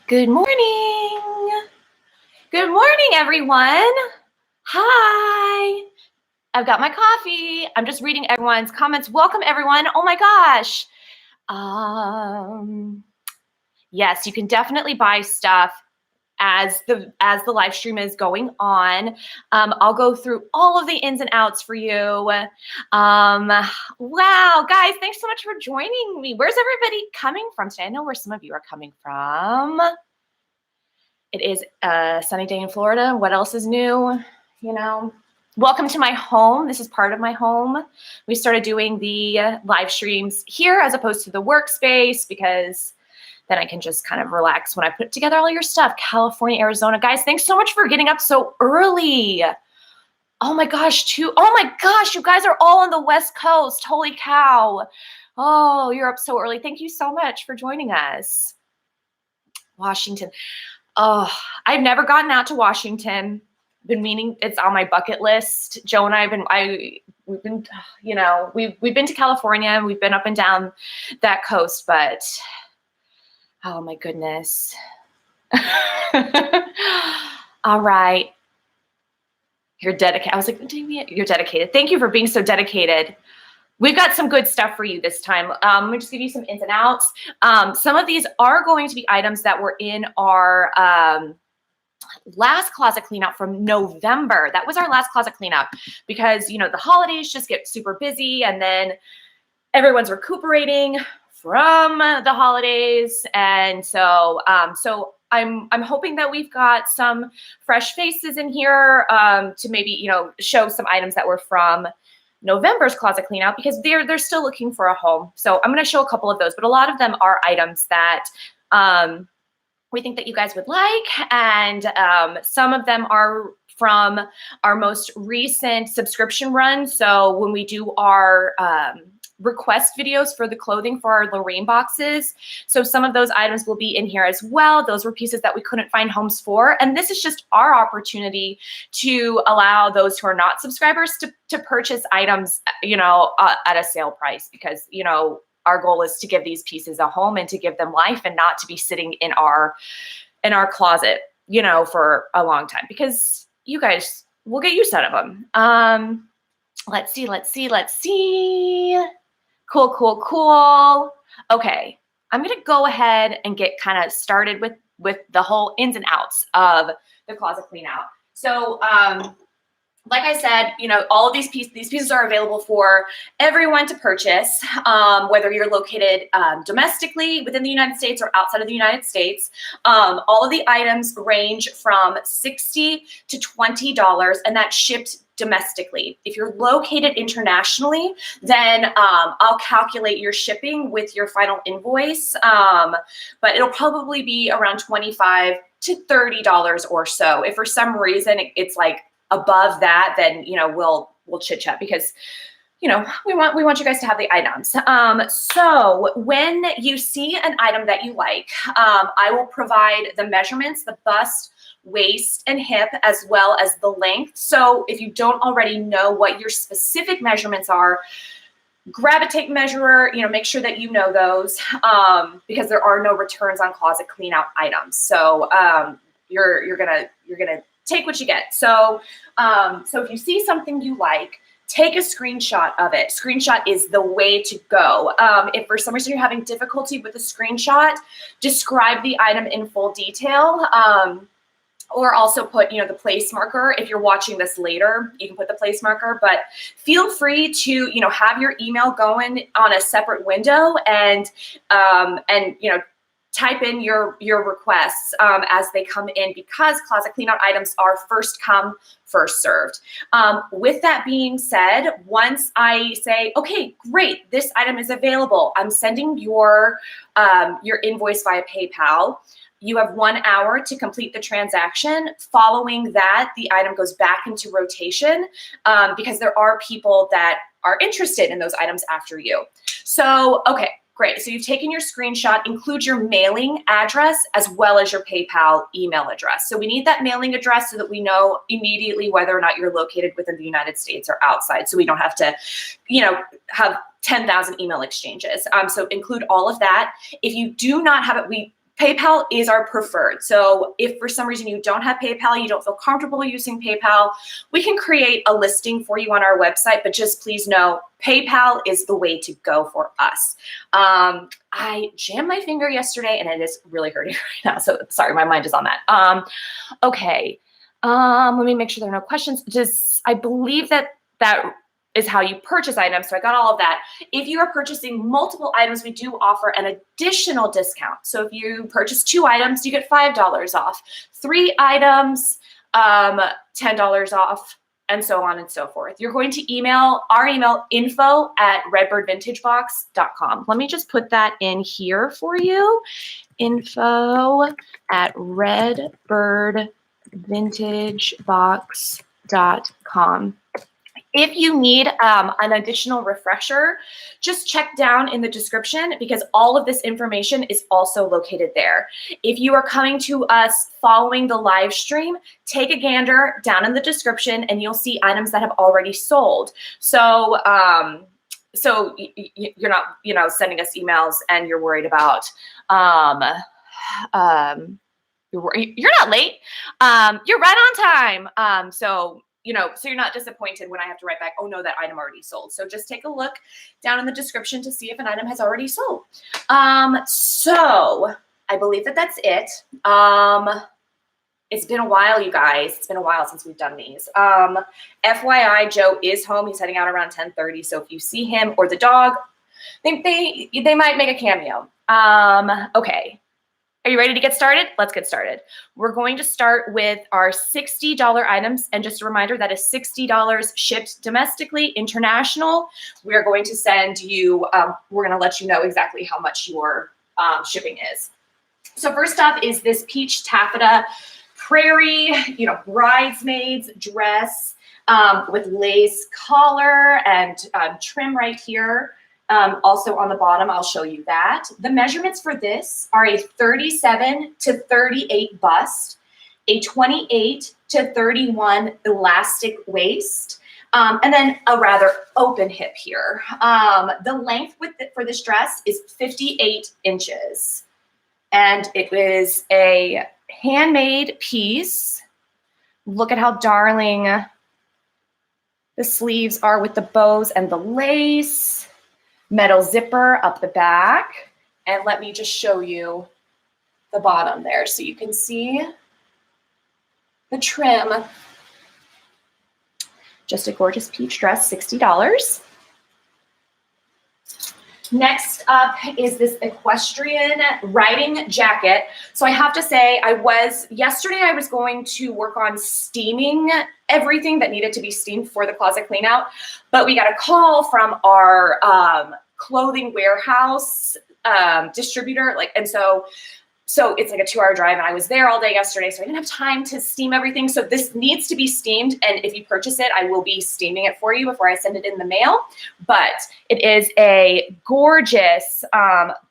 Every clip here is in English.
Good morning. Good morning, everyone. Hi. I've got my coffee. I'm just reading everyone's comments. Welcome, everyone. Oh my gosh. Yes, you can definitely buy stuff as the live stream is going on. I'll go through all of the ins and outs for you. Wow, guys, thanks so much for joining me. Where's everybody coming from today? I know where some of you are coming from. It is a sunny day in Florida. What else is new? You know, welcome to my home. This is part of my home. We started doing the live streams here as opposed to the workspace because then I can just kind of relax when I put together all your stuff. California, Arizona. Guys, thanks so much for getting up so early. Oh my gosh, you guys are all on the West Coast. Holy cow. Oh, you're up so early. Thank you so much for joining us. Washington. Oh, I've never gotten out to Washington. Been meaning, it's on my bucket list. Joe and we've been, we've been to California. We've been up and down that coast, but oh my goodness. All right. You're dedicated. I was like, you're dedicated. Thank you for being so dedicated. We've got some good stuff for you this time. Let me just give you some ins and outs. Some of these are going to be items that were in our last closet cleanout from November. That was our last closet cleanout because, the holidays just get super busy and then everyone's recuperating from the holidays. And so, I'm hoping that we've got some fresh faces in here to maybe, show some items that were from November's closet cleanout because they're still looking for a home. So I'm going to show a couple of those, but a lot of them are items that we think that you guys would like. And some of them are from our most recent subscription run. So when we do our request videos for the clothing for our Lorraine boxes. So some of those items will be in here as well. Those were pieces that we couldn't find homes for. And this is just our opportunity to allow those who are not subscribers to purchase items, at a sale price because, our goal is to give these pieces a home and to give them life and not to be sitting in our closet, for a long time because you guys will get use out of them. Let's see. Cool. Okay, I'm gonna go ahead and get kind of started with the whole ins and outs of the closet clean out. So, like I said, all of these pieces are available for everyone to purchase, whether you're located domestically within the United States or outside of the United States. All of the items range from $60 to $20, and that's shipped domestically. If you're located internationally, then I'll calculate your shipping with your final invoice, but it'll probably be around $25 to $30 or so. If for some reason it's like above that, then we'll chit chat because we want you guys to have the items. So when you see an item that you like, I will provide the measurements, the bust, waist, and hip, as well as the length. So if you don't already know what your specific measurements are, grab a tape measure, make sure that you know those, because there are no returns on closet clean out items. So you're gonna take what you get. So if you see something you like, take a screenshot of it. Screenshot is the way to go. If for some reason you're having difficulty with the screenshot, describe the item in full detail. Or also put, the place marker. If you're watching this later, you can put the place marker, but feel free to, have your email going on a separate window and type in your requests as they come in because closet cleanout items are first come, first served. With that being said, once I say, okay, great, this item is available, I'm sending your invoice via PayPal. You have 1 hour to complete the transaction. Following that, the item goes back into rotation because there are people that are interested in those items after you. So, okay, great. So you've taken your screenshot, include your mailing address as well as your PayPal email address. So we need that mailing address so that we know immediately whether or not you're located within the United States or outside. So we don't have to, have 10,000 email exchanges. So include all of that. If you do not have it, PayPal is our preferred. So if for some reason you don't have PayPal, you don't feel comfortable using PayPal, we can create a listing for you on our website, but just please know PayPal is the way to go for us. I jammed my finger yesterday and it is really hurting right now. So sorry, my mind is on that. Okay. Let me make sure there are no questions. I believe that is how you purchase items. So I got all of that. If you are purchasing multiple items, we do offer an additional discount. So if you purchase 2 items, you get $5 off. 3 items, $10 off, and so on and so forth. You're going to email our email info@redbirdvintagebox.com. Let me just put that in here for you. info@redbirdvintagebox.com. If you need an additional refresher, just check down in the description because all of this information is also located there. If you are coming to us following the live stream, take a gander down in the description and you'll see items that have already sold. So, you're not, sending us emails and you're worried about, you're not late. You're right on time. So you're not disappointed when I have to write back, oh no, that item already sold. So just take a look down in the description to see if an item has already sold. So I believe that that's it. It's been a while, you guys. It's been a while since we've done these. FYI, Joe is home. He's heading out around 10:30. So if you see him or the dog, they might make a cameo. Okay. Are you ready to get started? Let's get started. We're going to start with our $60 items. And just a reminder, that is $60 shipped domestically, international. We're going to send you, we're going to let you know exactly how much your shipping is. So first up is this peach taffeta prairie, bridesmaid's dress with lace collar and trim right here. Also on the bottom, I'll show you that. The measurements for this are a 37 to 38 bust, a 28 to 31 elastic waist, and then a rather open hip here. The length for this dress is 58 inches. And it is a handmade piece. Look at how darling the sleeves are with the bows and the lace. Metal zipper up the back. And let me just show you the bottom there so you can see the trim. Just a gorgeous peach dress, $60. Next up is this equestrian riding jacket. So I have to say, yesterday I was going to work on steaming everything that needed to be steamed for the closet clean out, but we got a call from our clothing warehouse distributor, so it's like a 2-hour drive, and I was there all day yesterday, so I didn't have time to steam everything. So this needs to be steamed, and if you purchase it, I will be steaming it for you before I send it in the mail. But it is a gorgeous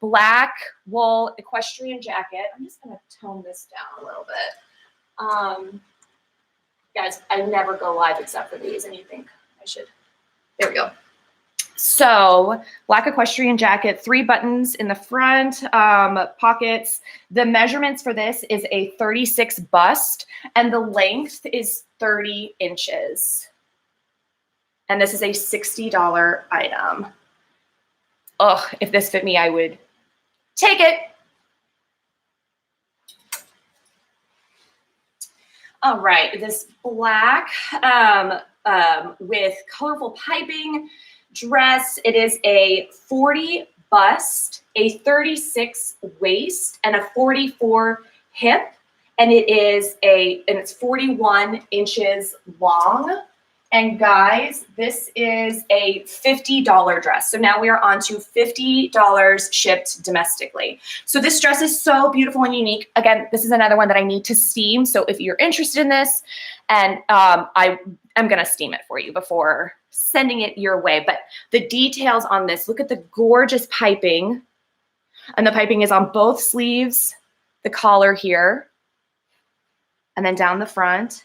black wool equestrian jacket. I'm just going to tone this down a little bit. Guys, I never go live except for these, and you think I should. There we go. So black equestrian jacket, 3 buttons in the front, pockets. The measurements for this is a 36 bust, and the length is 30 inches. And this is a $60 item. Oh, if this fit me, I would take it. All right, this black with colorful piping dress. It is a 40 bust, a 36 waist, and a 44 hip, and it's 41 inches long. And guys, this is a $50 dress. So now we are on to $50 shipped domestically. So this dress is so beautiful and unique. Again, this is another one that I need to steam. So if you're interested in this, and I'm going to steam it for you before sending it your way. But the details on this, look at the gorgeous piping. And the piping is on both sleeves, the collar here, and then down the front.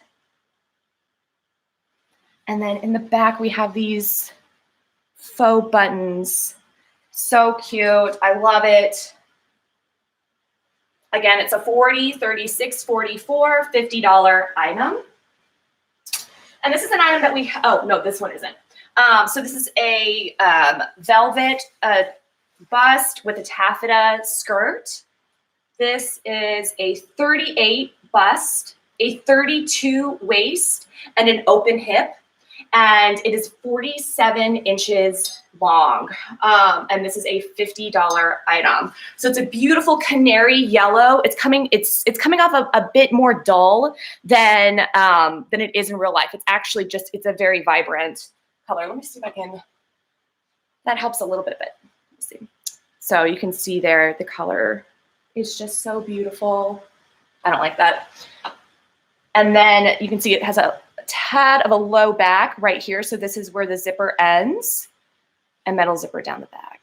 And then in the back, we have these faux buttons. So cute. I love it. Again, it's a 40, 36, 44, $50 item. And this is an item that we, oh, no, this one isn't. So this is a velvet bust with a taffeta skirt. This is a 38 bust, a 32 waist, and an open hip. And it is 47 inches long. And this is a $50 item. So it's a beautiful canary yellow. It's coming off a bit more dull than it is in real life. It's actually just, it's a very vibrant color. Let me see if I can, that helps a little bit. Let's see. So you can see there, the color is just so beautiful. I don't like that. And then you can see it has a tad of a low back right here. So this is where the zipper ends, and metal zipper down the back.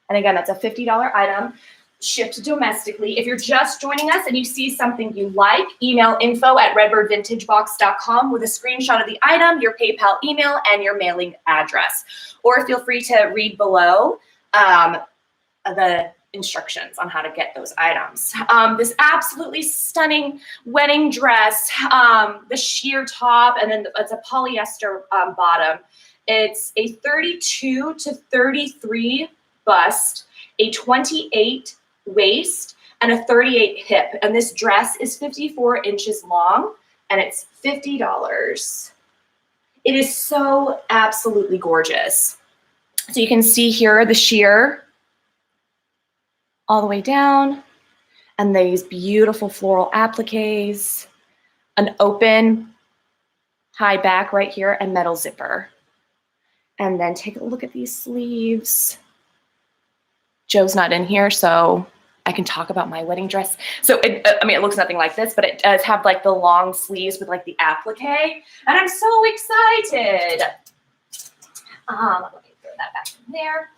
And again, that's a $50 item shipped domestically. If you're just joining us and you see something you like, email info@redbirdvintagebox.com with a screenshot of the item, your PayPal email, and your mailing address. Or feel free to read below the instructions on how to get those items. This absolutely stunning wedding dress, the sheer top, and then it's a polyester bottom. It's a 32 to 33 bust, a 28 waist, and a 38 hip. And this dress is 54 inches long, and it's $50. It is so absolutely gorgeous. So you can see here the sheer all the way down, and these beautiful floral appliques, an open high back right here, and metal zipper. And then take a look at these sleeves. Joe's not in here, so I can talk about my wedding dress. So it looks nothing like this, but it does have like the long sleeves with like the applique, and I'm so excited. Let me throw that back in there.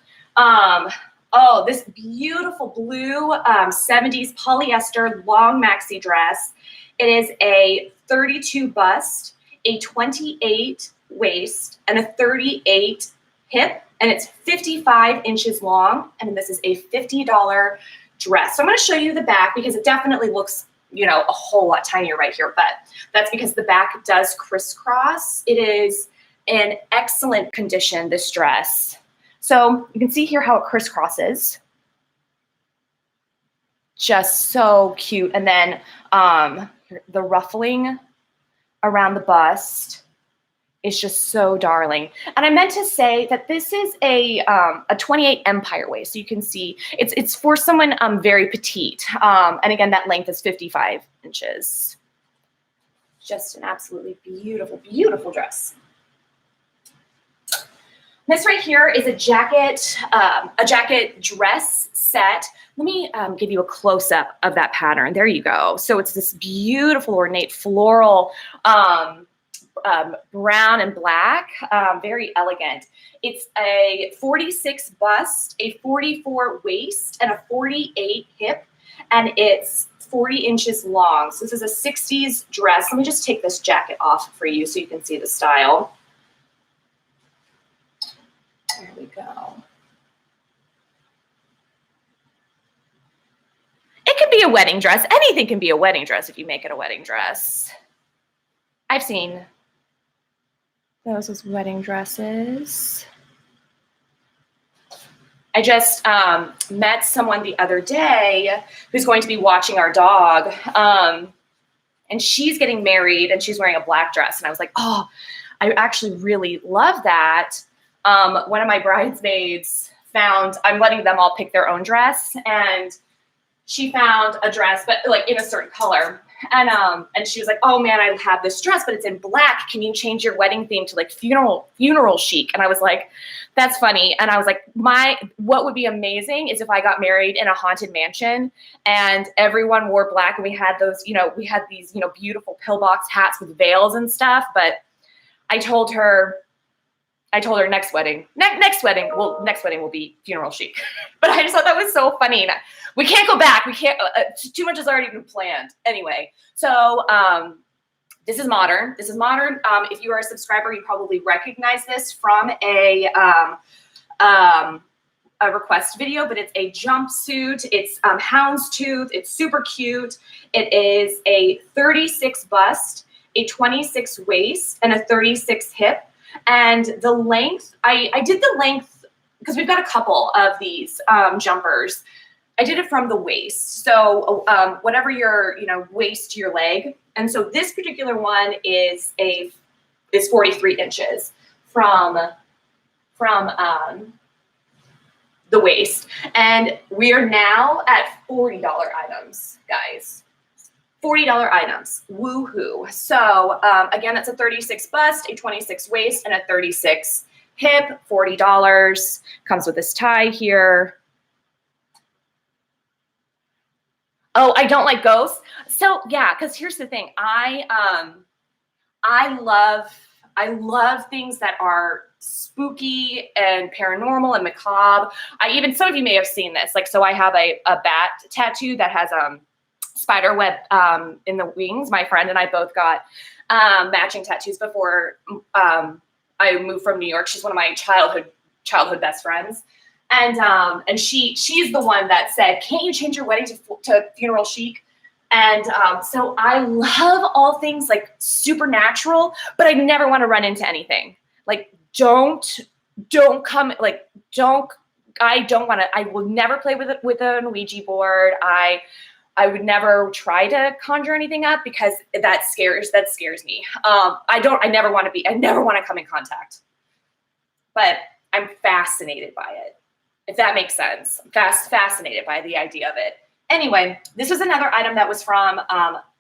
Oh, this beautiful blue 70s polyester long maxi dress. It is a 32 bust, a 28 waist, and a 38 hip, and it's 55 inches long, and this is a $50 dress. So I'm going to show you the back because it definitely looks, you know, a whole lot tinier right here, but that's because the back does crisscross. It is in excellent condition, this dress. So you can see here how it crisscrosses. Just so cute. And then the ruffling around the bust is just so darling. And I meant to say that this is a 28 empire waist. So you can see it's for someone very petite. And again, that length is 55 inches. Just an absolutely beautiful, beautiful dress. This right here is a jacket dress set. Let me give you a close-up of that pattern. There you go. So it's this beautiful ornate floral brown and black, very elegant. It's a 46 bust, a 44 waist, and a 48 hip, and it's 40 inches long. So this is a 60s dress. Let me just take this jacket off for you so you can see the style. There we go. It can be a wedding dress. Anything can be a wedding dress if you make it a wedding dress. I've seen those as wedding dresses. I just met someone the other day who's going to be watching our dog. And she's getting married and she's wearing a black dress. And I was like, oh, I actually really love that. One of my bridesmaids found, I'm letting them all pick their own dress, and she found a dress, but like in a certain color. And she was like, oh man, I have this dress, but it's in black. Can you change your wedding theme to like funeral chic? And I was like, that's funny. And I was like, what would be amazing is if I got married in a haunted mansion and everyone wore black, and we had those, we had these, beautiful pillbox hats with veils and stuff. But I told her next wedding will be funeral chic. But I just thought that was so funny. We can't go back. We can't, too much has already been planned. Anyway, so this is modern. This is modern. If you are a subscriber, you probably recognize this from a a request video, but it's a jumpsuit. It's houndstooth. It's super cute. It is a 36 bust, a 26 waist, and a 36 hip. And the length, I did the length because we've got a couple of these jumpers. I did it from the waist. So whatever your, waist to your leg. And so this particular one is 43 inches from the waist. And we are now at $40 items, guys. $40 items. Woohoo. So again, that's a 36 bust, a 26 waist, and a 36 hip. $40. Comes with this tie here. Oh, I don't like ghosts. So yeah, because here's the thing. I love things that are spooky and paranormal and macabre. Some of you may have seen this. Like, so I have a bat tattoo that has spider web in the wings. My friend and I both got matching tattoos before I moved from New York. She's one of my childhood best friends. And she's the one that said, "Can't you change your wedding to funeral chic?" And so I love all things like supernatural, but I never want to run into anything. Like, I will never play with a Ouija board. I would never try to conjure anything up because that scares me. I never want to come in contact, but I'm fascinated by it. If that makes sense. I'm fascinated by the idea of it. Anyway, this was another item that was from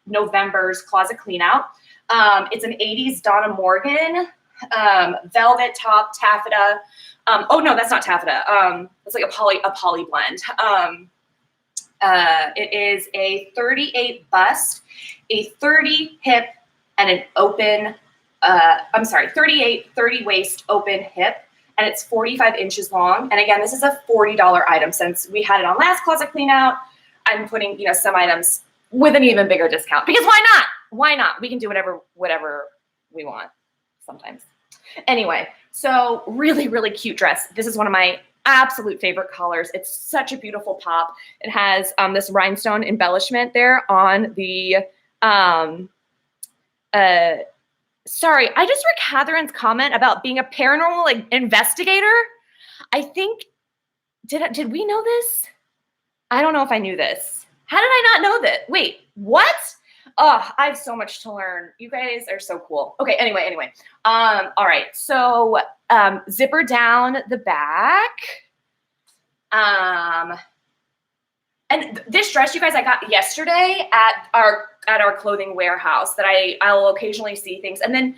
November's Closet Cleanout. It's an 80s Donna Morgan velvet top taffeta. Oh no, that's not taffeta. It's like a poly blend. It is a 38 bust, a 30 hip, and an open. 30 waist open hip. And it's 45 inches long. And again, this is a $40 item. Since we had it on last Closet Cleanout, I'm putting, some items with an even bigger discount. Because why not? Why not? We can do whatever we want sometimes. Anyway, so really, really cute dress. This is one of my absolute favorite colors. It's such a beautiful pop. It has this rhinestone embellishment there on the sorry, I just read Catherine's comment about being a paranormal investigator. I think, did we know this? I don't know if I knew this. How did I not know that? Wait, what? Oh, I have so much to learn. You guys are so cool. Okay, anyway. All right, so zipper down the back. And this dress, you guys, I got yesterday at our clothing warehouse that I'll occasionally see things. And then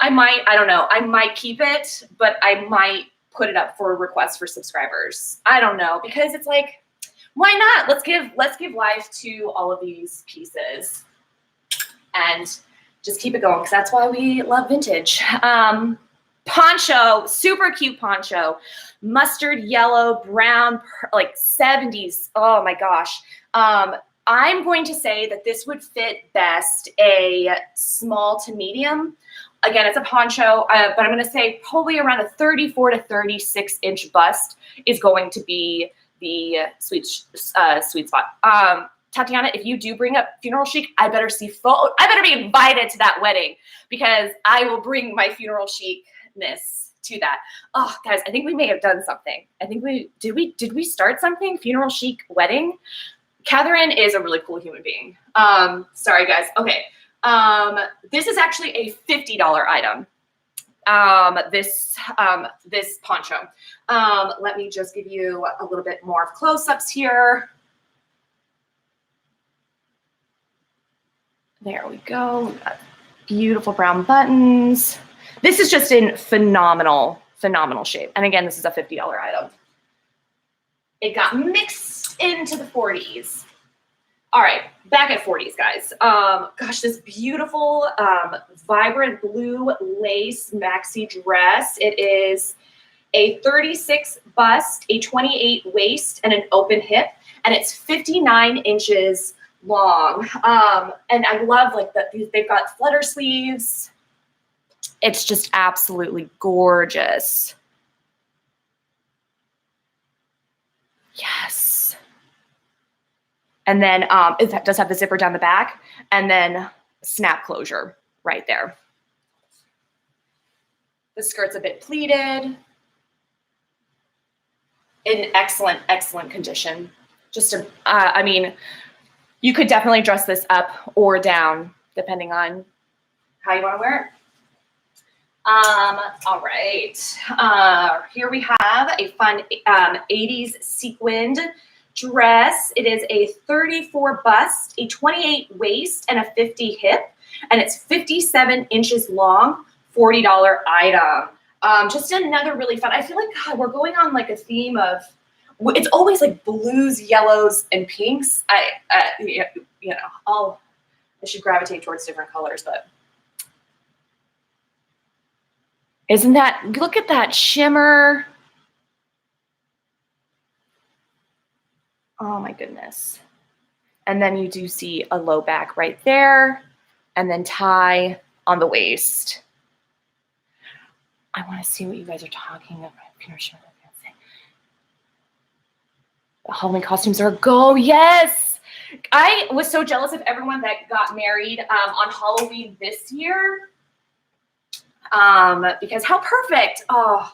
I might keep it, but I might put it up for requests for subscribers. I don't know, because it's like, why not? Let's give life to all of these pieces and just keep it going, because that's why we love vintage. Poncho, super cute poncho, mustard yellow, brown, like 70s. Oh my gosh. I'm going to say that this would fit best a small to medium. Again, it's a poncho, but I'm going to say probably around a 34 to 36 inch bust is going to be the sweet spot. Tatiana, if you do bring up funeral chic, I better be invited to that wedding, because I will bring my funeral chicness to that. Oh, guys, I think we may have done something. I think did we start something? Funeral chic wedding? Catherine is a really cool human being. Sorry, guys. Okay. This is actually a $50 item. This poncho. Let me just give you a little bit more of close-ups here. There we go. We've got beautiful brown buttons. This is just in phenomenal shape. And again, this is a $50 item. It got mixed into the 40s. All right, back at 40s, guys. Gosh, this beautiful, vibrant blue lace maxi dress. It is a 36 bust, a 28 waist, and an open hip, and it's 59 inches long. And I love they've got flutter sleeves. It's just absolutely gorgeous. Yes. And then it does have the zipper down the back, and then snap closure right there. The skirt's a bit pleated. In excellent, excellent condition. Just I mean, you could definitely dress this up or down, depending on how you want to wear it. All right. Here we have a fun 80s sequined dress. It is a 34 bust, a 28 waist, and a 50 hip, and it's 57 inches long, $40 item. Just another really fun. I feel like, God, we're going on like a theme of, it's always like blues, yellows, and pinks. I should gravitate towards different colors, but isn't that, look at that shimmer. Oh my goodness. And then you do see a low back right there, and then tie on the waist. I want to see what you guys are talking about. The Halloween costumes are a go. Yes. I was so jealous of everyone that got married on Halloween this year. Because how perfect. Oh,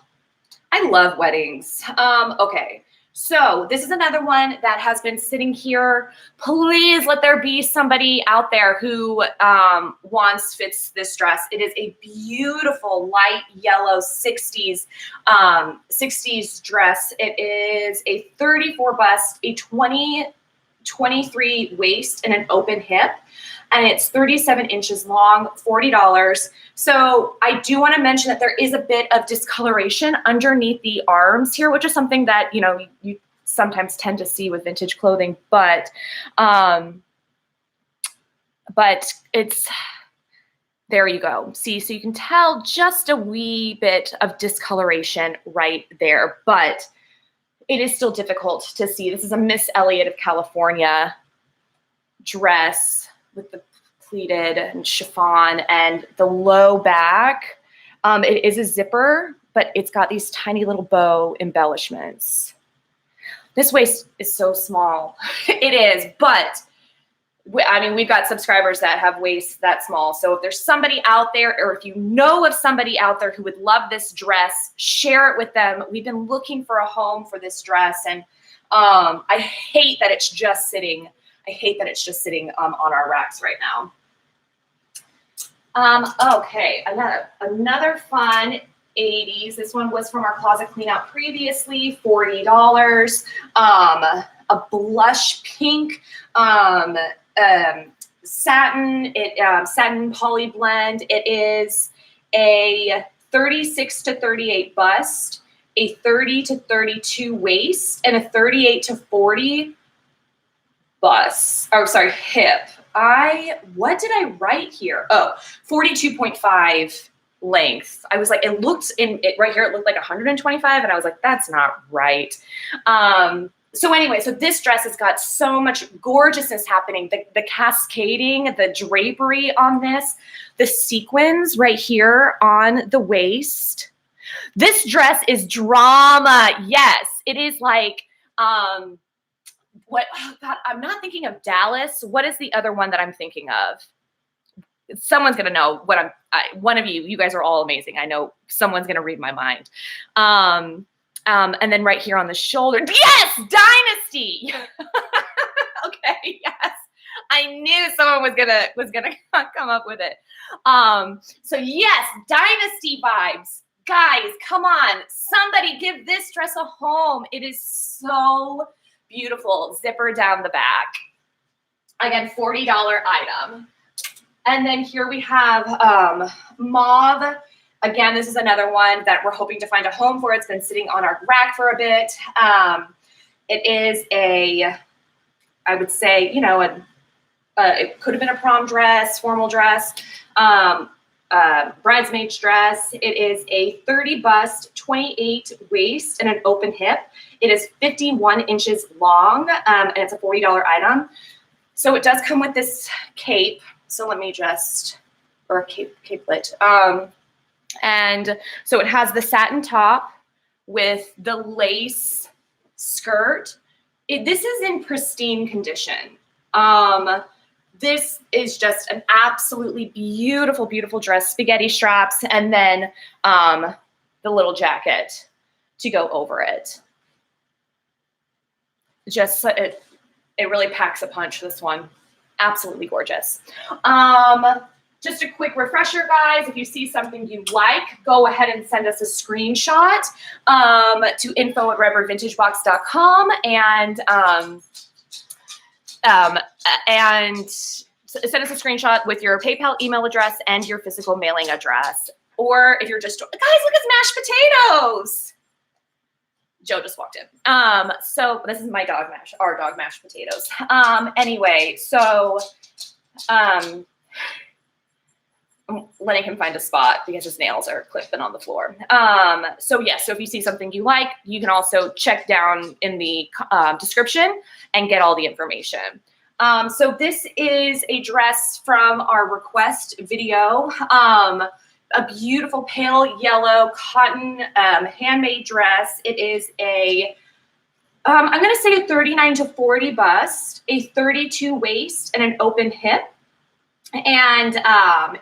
I love weddings. Okay. So this is another one that has been sitting here. Please let there be somebody out there who fits this dress. It is a beautiful light yellow 60s dress. It is a 34 bust, a 23 waist, and an open hip. And it's 37 inches long, $40. So I do want to mention that there is a bit of discoloration underneath the arms here, which is something that, you know, you sometimes tend to see with vintage clothing, but it's, there you go. See, so you can tell just a wee bit of discoloration right there, but it is still difficult to see. This is a Miss Elliott of California dress with the pleated and chiffon and the low back. It is a zipper, but it's got these tiny little bow embellishments. This waist is so small. It is, but I mean, we've got subscribers that have waists that small. So if there's somebody out there, or if you know of somebody out there who would love this dress, share it with them. We've been looking for a home for this dress, and I hate that it's just sitting. I hate that it's just sitting on our racks right now. Okay, another fun 80s. This one was from our Closet Cleanout previously, $40. A blush pink satin, satin poly blend. It is a 36 to 38 bust, a 30 to 32 waist, and a 38 to 40 hip. What did I write here? Oh, 42.5 length. I was like, it looked right here, it looked like 125, and I was like, that's not right. So anyway, so this dress has got so much gorgeousness happening. The cascading, the drapery on this, the sequins right here on the waist. This dress is drama. Yes, it is like, oh God, I'm not thinking of Dallas. What is the other one that I'm thinking of? Someone's going to know what one of you guys are all amazing. I know someone's going to read my mind. And then right here on the shoulder. Yes, Dynasty. Okay. Yes. I knew someone was gonna come up with it. So yes, Dynasty vibes. Guys, come on. Somebody give this dress a home. It is so beautiful. Zipper down the back. Again, $40 item. And then here we have mauve. Again, this is another one that we're hoping to find a home for. It's been sitting on our rack for a bit. It is I would say, you know, it could have been a prom dress, formal dress, bridesmaid's dress. It is a 30 bust, 28 waist, and an open hip. It is 51 inches long, and it's a $40 item. So it does come with this cape. So let me or a capelet. And so it has the satin top with the lace skirt, This is in pristine condition. This is just an absolutely beautiful, beautiful dress, spaghetti straps, and then the little jacket to go over it. Just, it really packs a punch, this one. Absolutely gorgeous. Just a quick refresher, guys. If you see something you like, go ahead and send us a screenshot to info@redbirdvintagebox.com and send us a screenshot with your PayPal email address and your physical mailing address. Or if you're just, guys, look, it's mashed potatoes. Joe just walked in. So this is my dog mash, our dog mashed potatoes. Anyway, so I'm letting him find a spot because his nails are clipping on the floor. So yes, so if you see something you like, you can also check down in the description and get all the information. So this is a dress from our request video. A beautiful pale yellow cotton handmade dress. It is a, I'm going to say a 39 to 40 bust, a 32 waist, and an open hip. And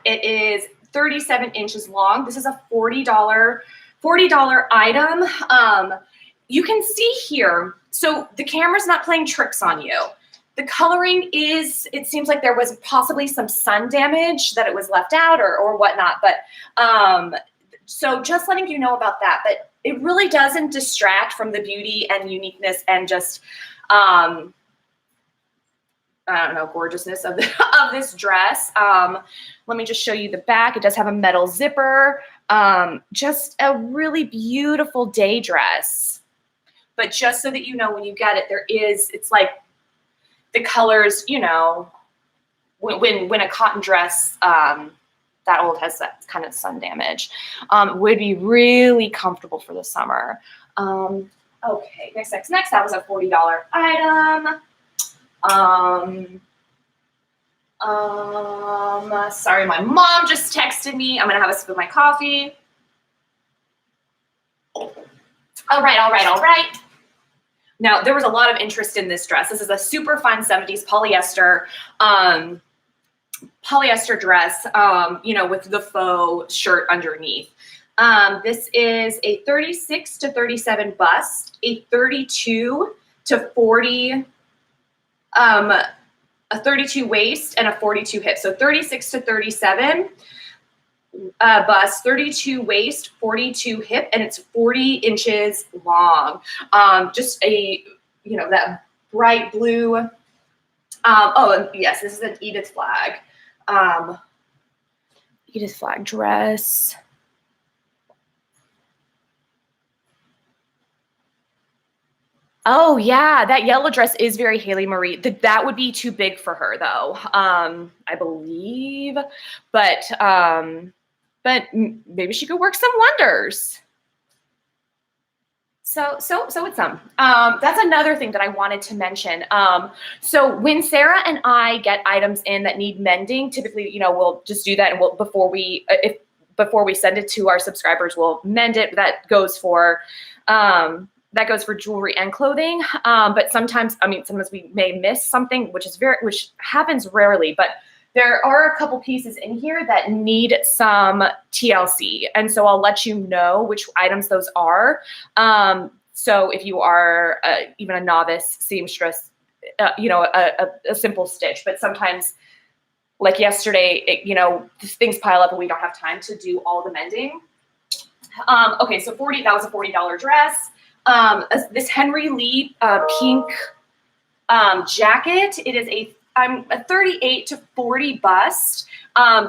it is 37 inches long. This is a $40 item. You can see here, so the camera's not playing tricks on you. The coloring is, it seems like there was possibly some sun damage, that it was left out or whatnot. But so just letting you know about that. But it really doesn't distract from the beauty and uniqueness and just, I don't know, gorgeousness of this dress. Let me just show you the back. It does have a metal zipper. Just a really beautiful day dress. But just so that you know, when you get it, it's like the colors, you know, when a cotton dress that old has that kind of sun damage, would be really comfortable for the summer. Okay, next. That was a $40 item. Sorry, my mom just texted me. I'm gonna have a sip of my coffee. All right. Now, there was a lot of interest in this dress. This is a super fun 70s polyester dress, you know, with the faux shirt underneath. This is a 36 to 37 bust, a 32 to 40, a 32 waist, and a 42 hip. So 36 to 37 bust, 32 waist, 42 hip, and it's 40 inches long. Just a, you know, that bright blue. Oh, and yes, this is an Edith Flag. Edith Flag dress. Oh yeah, that yellow dress is very Haley Marie. That would be too big for her though, I believe. But maybe she could work some wonders. So it's some. That's another thing that I wanted to mention. So when Sarah and I get items in that need mending, typically, you know, we'll just do that, and before we send it to our subscribers, we'll mend it. That goes for jewelry and clothing. But sometimes we may miss something, which happens rarely, but there are a couple pieces in here that need some TLC. And so I'll let you know which items those are. So if you are even a novice seamstress, you know, a simple stitch, but sometimes like yesterday, you know, things pile up and we don't have time to do all the mending. Okay, so that was a $40 dress. This Henry Lee pink jacket, it is a 38 to 40 bust.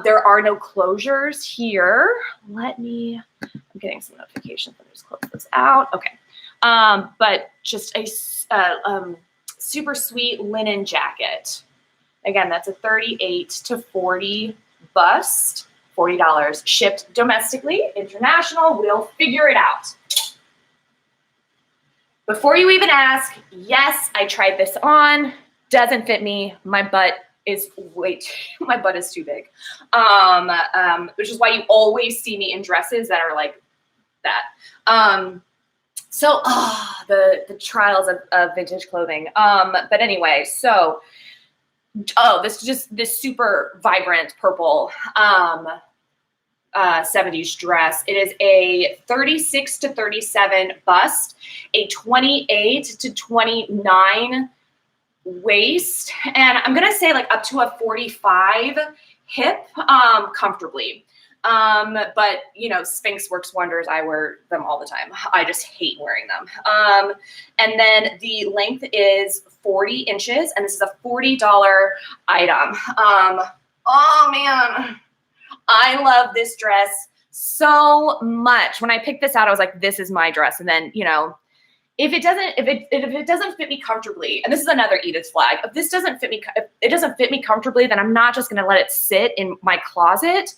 There are no closures here. I'm getting some notifications. Let me just close this out. Okay. But just a super sweet linen jacket. Again, that's a 38 to 40 bust, $40, shipped domestically, international. We'll figure it out. Before you even ask, yes, I tried this on. Doesn't fit me. My butt is too big. Which is why you always see me in dresses that are like that. So, the trials of vintage clothing. But anyway, so, this super vibrant purple 70s dress. It is a 36 to 37 bust, a 28 to 29 waist, and I'm gonna say like up to a 45 hip, comfortably. But you know, Spanx works wonders. I wear them all the time. I just hate wearing them. And then the length is 40 inches, and this is a $40 item. Oh man, I love this dress so much. When I picked this out, I was like, this is my dress. And then, you know, if it doesn't fit me comfortably, and this is another Edith's flag, if it doesn't fit me comfortably, then I'm not just going to let it sit in my closet,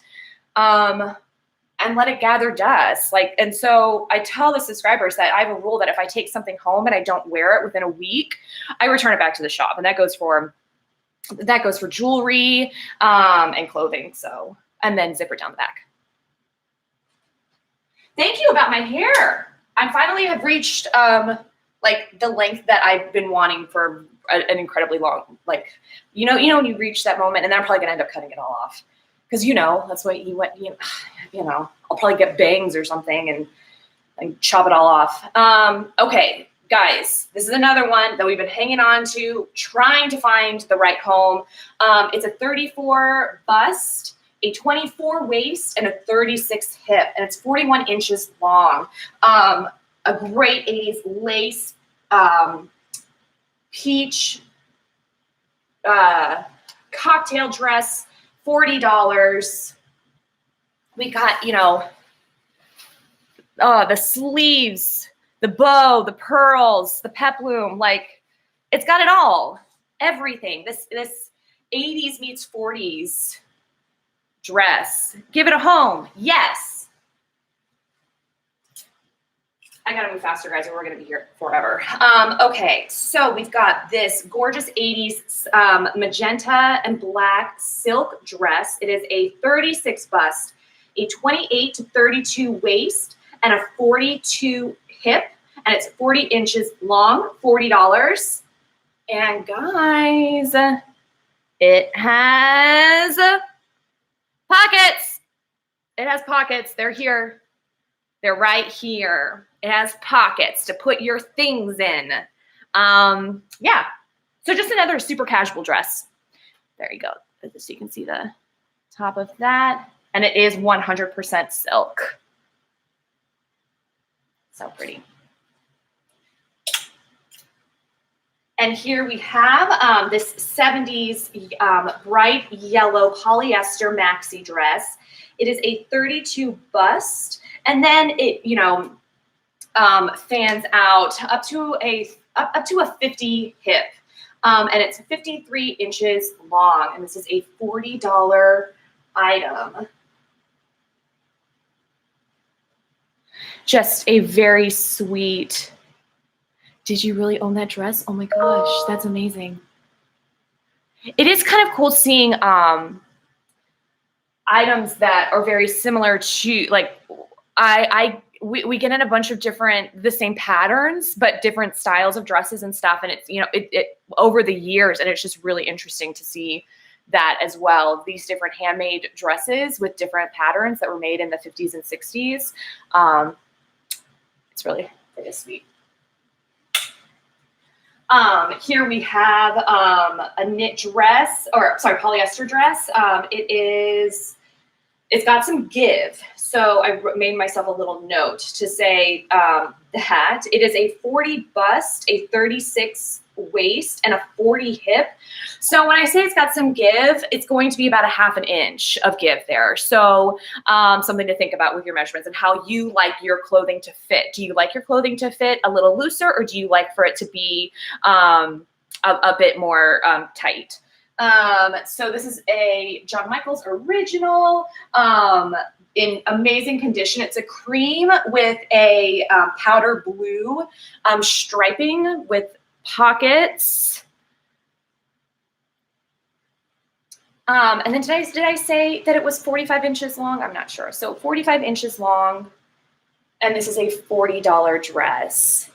and let it gather dust. Like, and so I tell the subscribers that I have a rule that if I take something home and I don't wear it within a week, I return it back to the shop. And that goes for jewelry, and clothing. So, and then zip it down the back. Thank you about my hair. I finally have reached like the length that I've been wanting for an incredibly long, like, you know, when you reach that moment, and then I'm probably gonna end up cutting it all off. Because, you know, that's what you know, I'll probably get bangs or something and chop it all off. Okay, guys, this is another one that we've been hanging on to, trying to find the right home. It's a 34 bust, a 24 waist, and a 36 hip, and it's 41 inches long. A great 80s lace, peach, cocktail dress, $40. We got, you know, the sleeves, the bow, the pearls, the peplum, like, it's got it all. Everything. This 80s meets 40s dress. Give it a home. Yes. I gotta move faster, guys, or we're gonna be here forever. Okay, so we've got this gorgeous 80s magenta and black silk dress. It is a 36 bust, a 28 to 32 waist, and a 42 hip, and it's 40 inches long, $40. And guys, it has pockets. It has pockets. They're here. They're right here. It has pockets to put your things in. Yeah. So just another super casual dress. There you go. So you can see the top of that. And it is 100% silk. So pretty. And here we have this 70s bright yellow polyester maxi dress. It is a 32 bust, and then it, you know, fans out up to a 50 hip, and it's 53 inches long, and this is a $40 item. Just a very sweet. Did you really own that dress? Oh my gosh, that's amazing. It is kind of cool seeing items that are very similar to, like, we get in a bunch of the same patterns, but different styles of dresses and stuff. And it's, you know, it over the years, and it's just really interesting to see that as well. These different handmade dresses with different patterns that were made in the 50s and 60s. It's really sweet. Here we have a knit dress, or sorry, polyester dress. It's got some give. So I made myself a little note to say that it is a 40 bust, a 36 waist, and a 40 hip. So when I say it's got some give, it's going to be about a ½ inch of give there. So something to think about with your measurements and how you like your clothing to fit. Do you like your clothing to fit a little looser, or do you like for it to be a bit more tight? So this is a John Michaels original, in amazing condition. It's a cream with a powder blue striping with pockets. And then did I say that it was 45 inches long? I'm not sure. So 45 inches long. And this is a $40 dress.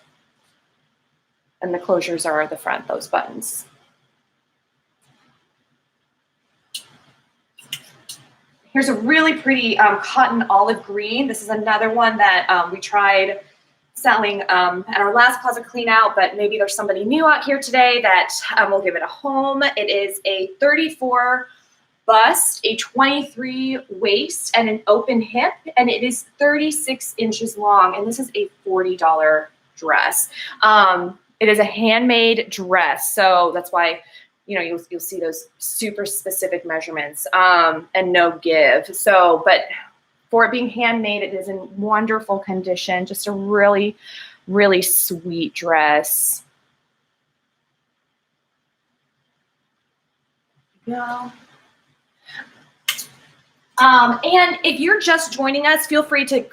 And the closures are at the front, those buttons. Here's a really pretty cotton olive green. This is another one that we tried selling at our last Closet Cleanout, but maybe there's somebody new out here today that will give it a home. It is a 34 bust, a 23 waist, and an open hip, and it is 36 inches long, and this is a $40 dress. It is a handmade dress, so that's why, you know, you'll see those super specific measurements and no give. So, but for it being handmade, it is in wonderful condition. Just a really, really sweet dress. Yeah. And if you're just joining us, feel free to,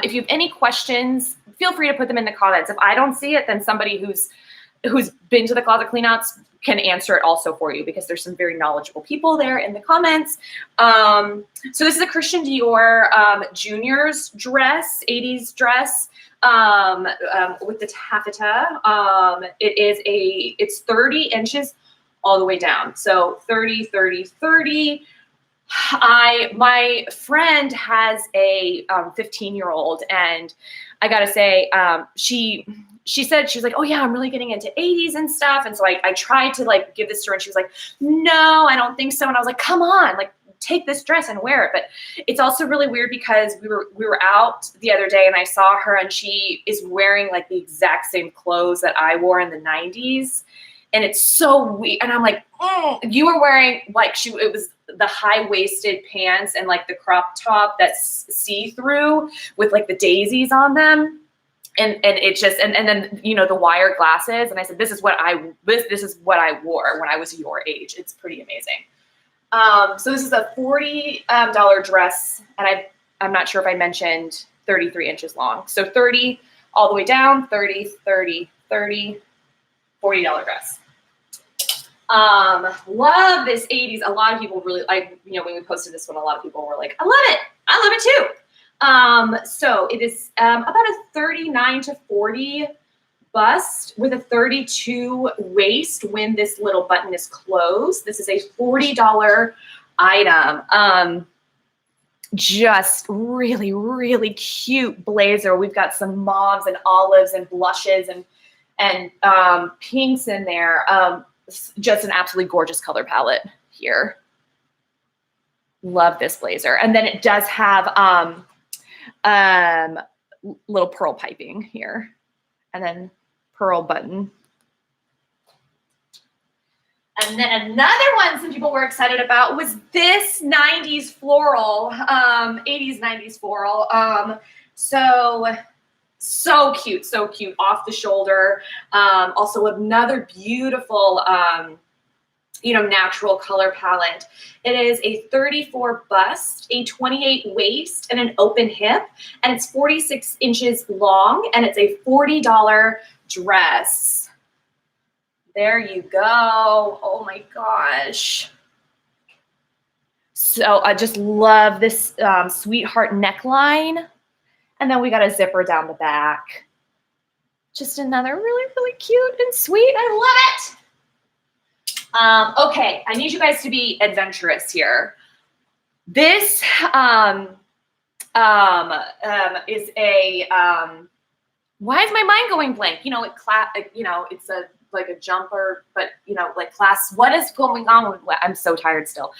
if you have any questions, feel free to put them in the comments. If I don't see it, then somebody who's been to the Closet Cleanouts can answer it also for you, because there's some very knowledgeable people there in the comments. So this is a Christian Dior Junior's dress, 80s dress with the taffeta. It's 30 inches all the way down. So 30, 30, 30. My friend has a 15-year-old, and I gotta say, she said, she was like, oh yeah, I'm really getting into 80s and stuff. And so I tried to like give this to her, and she was like, no, I don't think so. And I was like, come on, like take this dress and wear it. But it's also really weird because we were out the other day and I saw her, and she is wearing like the exact same clothes that I wore in the 90s. And it's so weird. And I'm like, you were wearing like, it was the high-waisted pants and like the crop top that's see-through with like the daisies on them. And it just, and then, you know, the wire glasses. And I said, this is what I wore when I was your age. It's pretty amazing. So this is a $40 dress. And I'm not sure if I mentioned 33 inches long. So 30 all the way down, 30, 30, 30, $40 dress. Love this 80s. A lot of people really, you know, when we posted this one, a lot of people were like, I love it. I love it too. So it is about a 39 to 40 bust with a 32 waist when this little button is closed. This is a $40 item. Just really, really cute blazer. We've got some mauves and olives and blushes and pinks in there. Just an absolutely gorgeous color palette here. Love this blazer. And then it does have little pearl piping here, and then pearl button. And then another one some people were excited about was this 90s floral, 80s 90s floral. So cute, so cute, off the shoulder. Also another beautiful, you know, natural color palette. It is a 34 bust, a 28 waist, and an open hip, and it's 46 inches long, and it's a $40 dress. There you go. Oh my gosh. So I just love this sweetheart neckline. And then we got a zipper down the back. Just another really, really cute and sweet. I love it. Okay, I need you guys to be adventurous here. This is a, why is my mind going blank? You know, it's like a jumper, but you know, like class, what is going on with what? I'm so tired still.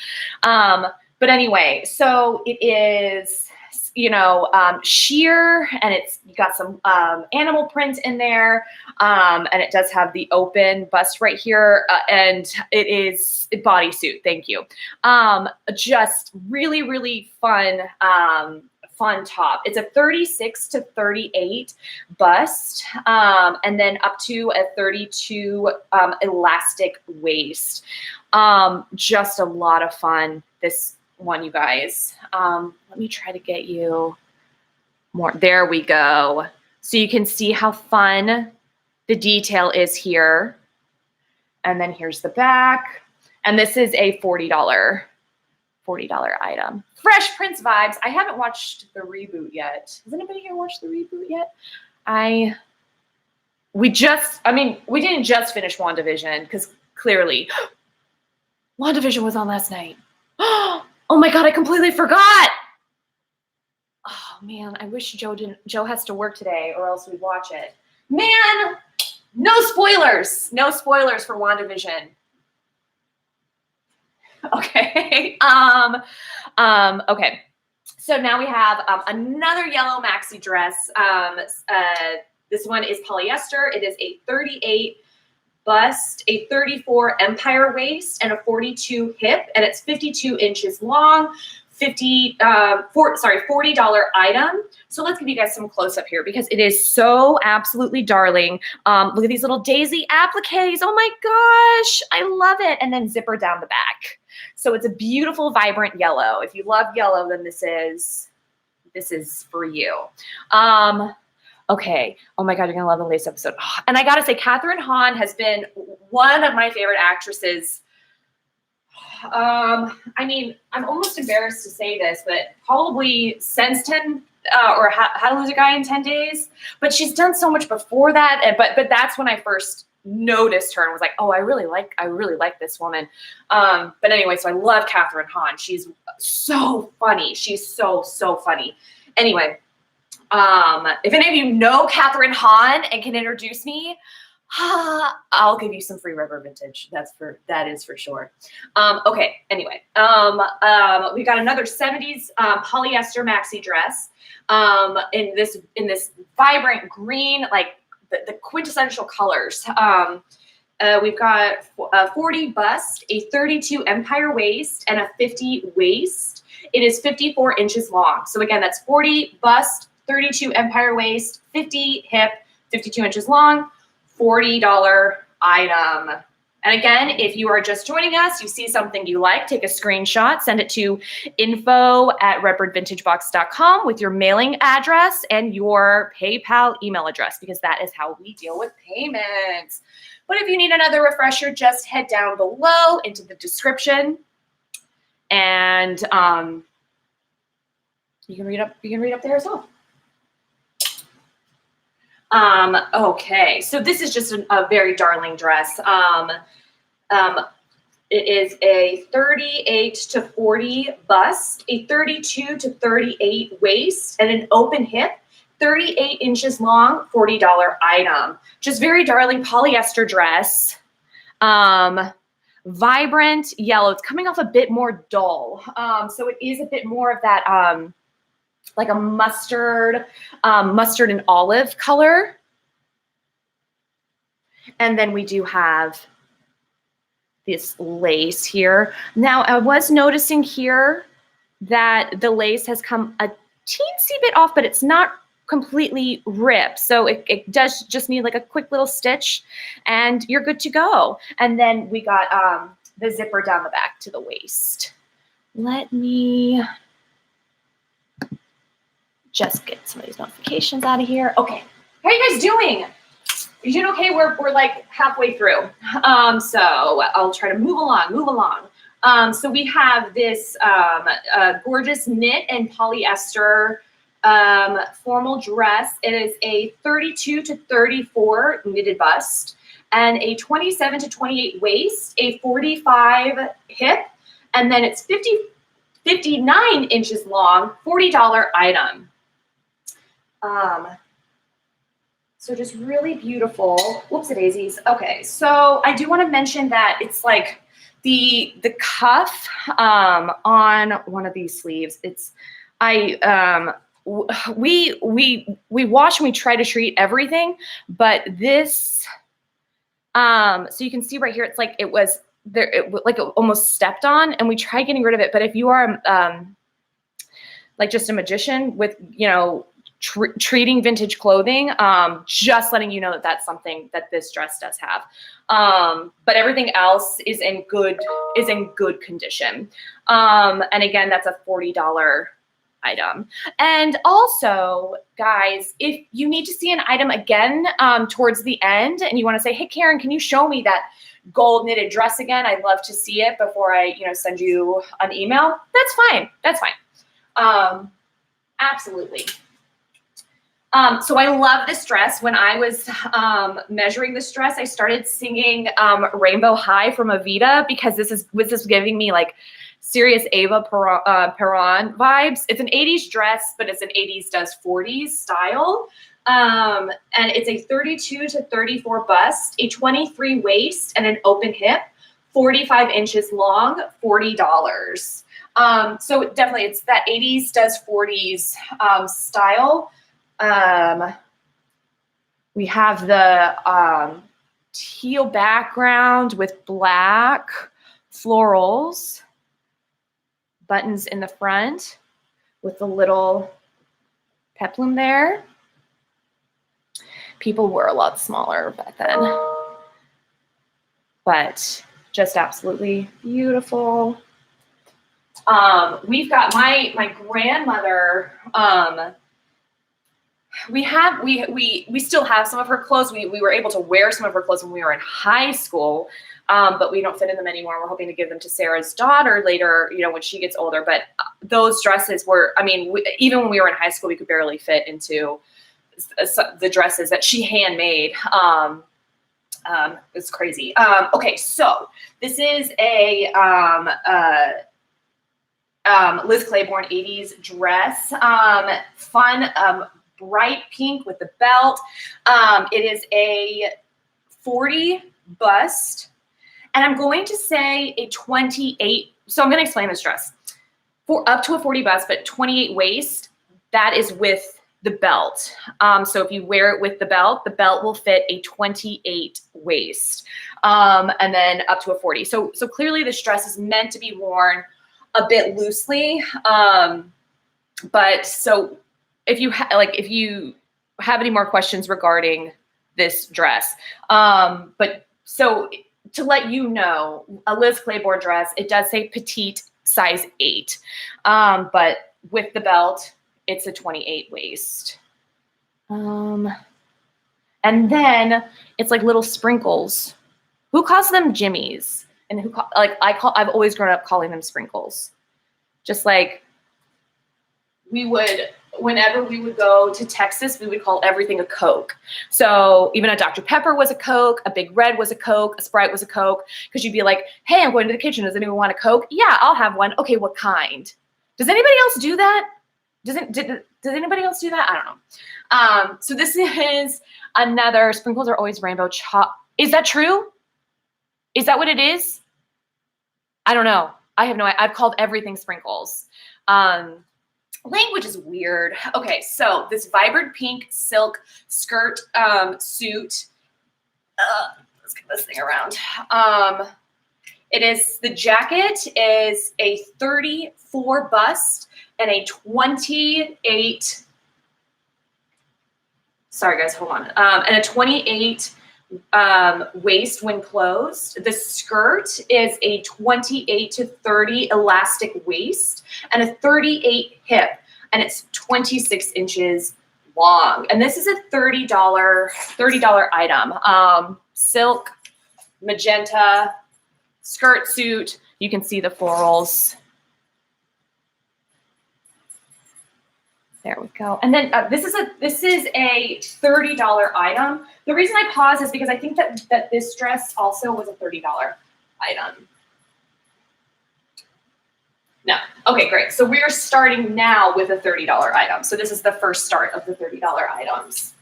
But anyway, so it is, you know, sheer, and you got some animal print in there, and it does have the open bust right here, and it is a bodysuit. Thank you. Just really, really fun, fun top. It's a 36 to 38 bust, and then up to a 32 elastic waist. Just a lot of fun. This one, you guys. Let me try to get you more. There we go. So you can see how fun the detail is here. And then here's the back. And this is a $40 $40 item. Fresh Prince vibes. I haven't watched the reboot yet. Has anybody here watched the reboot yet? We didn't just finish WandaVision because clearly WandaVision was on last night. Oh my God, I completely forgot. Oh man, I wish Joe has to work today or else we'd watch it. Man, no spoilers. No spoilers for WandaVision. Okay. Okay. So now we have another yellow maxi dress. This one is polyester. It is a 38 bust, a 34 empire waist, and a 42 hip, and it's 52 inches long. $40 item. So let's give you guys some close up here because it is so absolutely darling. Look at these little daisy appliques. Oh my gosh, I love it. And then zipper down the back. So it's a beautiful, vibrant yellow. If you love yellow, then this is for you. Okay. Oh my God, you're gonna love the latest episode. Oh, and I gotta say, Kathryn Hahn has been one of my favorite actresses. I mean, I'm almost embarrassed to say this, but probably since How to Lose a Guy in 10 Days. But she's done so much before that. But that's when I first noticed her and was like, oh, I really like this woman. But anyway, so I love Kathryn Hahn. She's so funny. She's so funny. Anyway, if any of you know Kathryn Hahn and can introduce me, I'll give you some free Redbird vintage. That is for sure. Okay. Anyway, we got another 70s polyester maxi dress in this vibrant green, like the quintessential colors. We've got a 40 bust, a 32 empire waist, and a 50 waist. It is 54 inches long. So again, that's 40 bust, 32 empire waist, 50 hip, 52 inches long. $40 item. And again, if you are just joining us, you see something you like, take a screenshot, send it to info@redbirdvintagebox.com with your mailing address and your PayPal email address, because that is how we deal with payments. But if you need another refresher, just head down below into the description and you can read up there as well. Okay, so this is just a very darling dress. It is a 38 to 40 bust, a 32 to 38 waist, and an open hip, 38 inches long, $40 item. Just very darling polyester dress. Vibrant yellow. It's coming off a bit more dull. So it is a bit more of that like a mustard and olive color. And then we do have this lace here. Now I was noticing here that the lace has come a teensy bit off, but it's not completely ripped. So it does just need like a quick little stitch and you're good to go. And then we got the zipper down the back to the waist. Let me just get some of these notifications out of here. Okay, how are you guys doing? You doing okay? We're like halfway through. So I'll try to move along. So we have this gorgeous knit and polyester formal dress. It is a 32 to 34 knitted bust and a 27 to 28 waist, a 45 hip, and then it's 59 inches long, $40 item. So just really beautiful. Whoopsie daisies. Okay, so I do want to mention that it's like the cuff on one of these sleeves. It's we wash and we try to treat everything, but this so you can see right here, it's like it was there, like it almost stepped on, and we tried getting rid of it. But if you are like just a magician with, you know, treating vintage clothing, just letting you know that that's something that this dress does have. But everything else is in good condition. And again, that's a $40 item. And also, guys, if you need to see an item again towards the end and you want to say, hey, Karen, can you show me that gold knitted dress again, I'd love to see it before I, send you an email. That's fine. That's fine. Absolutely. So I love this dress. When I was measuring this dress, I started singing Rainbow High from Evita because this was giving me like serious Ava Perón vibes. It's an 80s dress, but it's an 80s does 40s style. And it's a 32 to 34 bust, a 23 waist, and an open hip, 45 inches long, $40. So definitely it's that 80s does 40s style. We have the teal background with black florals, buttons in the front with the little peplum there. People were a lot smaller back then, but just absolutely beautiful. We've got my grandmother. We still have some of her clothes. We were able to wear some of her clothes when we were in high school, but we don't fit in them anymore. We're hoping to give them to Sarah's daughter later, when she gets older. But those dresses were, even when we were in high school, we could barely fit into the dresses that she handmade. It's crazy. Okay, so this is a Liz Claiborne 80s dress. Fun, bright pink with the belt. It is a 40 bust, and I'm going to say a 28. So I'm going to explain this dress. For up to a 40 bust, but 28 waist. That is with the belt. So if you wear it with the belt will fit a 28 waist, and then up to a 40. So clearly this dress is meant to be worn a bit loosely. But so if you have any more questions regarding this dress, but so to let you know, a Liz Claiborne dress, it does say petite size 8, but with the belt, it's a 28 waist. And then it's like little sprinkles. Who calls them jimmies? And I've always grown up calling them sprinkles. Just like whenever we would go to Texas, we would call everything a Coke. So even a Dr. Pepper was a Coke, a Big Red was a Coke, a Sprite was a Coke, because you'd be like, hey, I'm going to the kitchen. Does anyone want a Coke? Yeah, I'll have one. Okay, what kind? Does anybody else do that? Does anybody else do that? I don't know. So this is another, sprinkles are always rainbow chop. Is that true? Is that what it is? I don't know. I have no idea. I've called everything sprinkles. Language is weird. Okay, so this vibrant pink silk skirt suit. Let's get this thing around. The jacket is a 34 bust and a 28. Sorry guys, hold on. And a 28 waist when closed. The skirt is a 28 to 30 elastic waist and a 38 hip, and it's 26 inches long. And this is a $30 item. Silk, magenta, skirt suit. You can see the florals. There we go. And then this is a $30 item. The reason I pause is because I think that this dress also was a $30 item. No. Okay, great. So we're starting now with a $30 item. So this is the first start of the $30 items.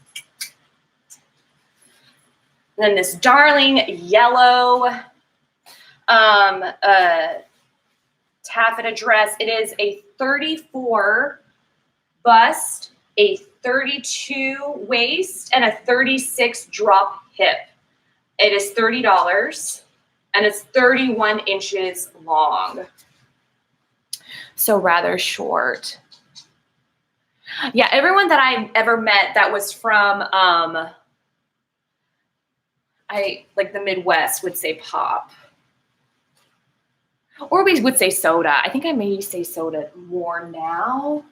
And then this darling yellow taffeta dress. It is a 34 bust, a 32 waist, and a 36 drop hip. It is $30, and it's 31 inches long. So rather short. Yeah, everyone that I've ever met that was from the Midwest would say pop. Or we would say soda. I think I may say soda more now.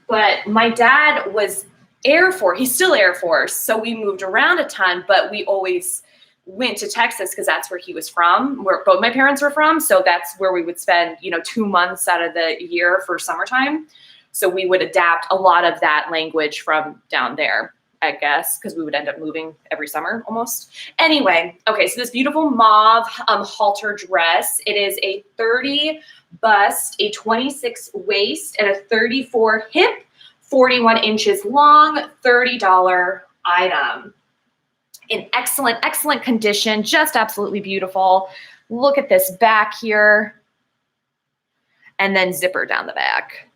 But my dad was Air Force. He's still Air Force. So we moved around a ton, but we always went to Texas because that's where he was from, where both my parents were from. So that's where we would spend, 2 months out of the year for summertime. So we would adapt a lot of that language from down there, I guess, because we would end up moving every summer almost. Anyway, okay, so this beautiful mauve halter dress. It is a 30 bust, a 26 waist, and a 34 hip, 41 inches long, $30 item. In excellent, excellent condition, just absolutely beautiful. Look at this back here, and then zipper down the back.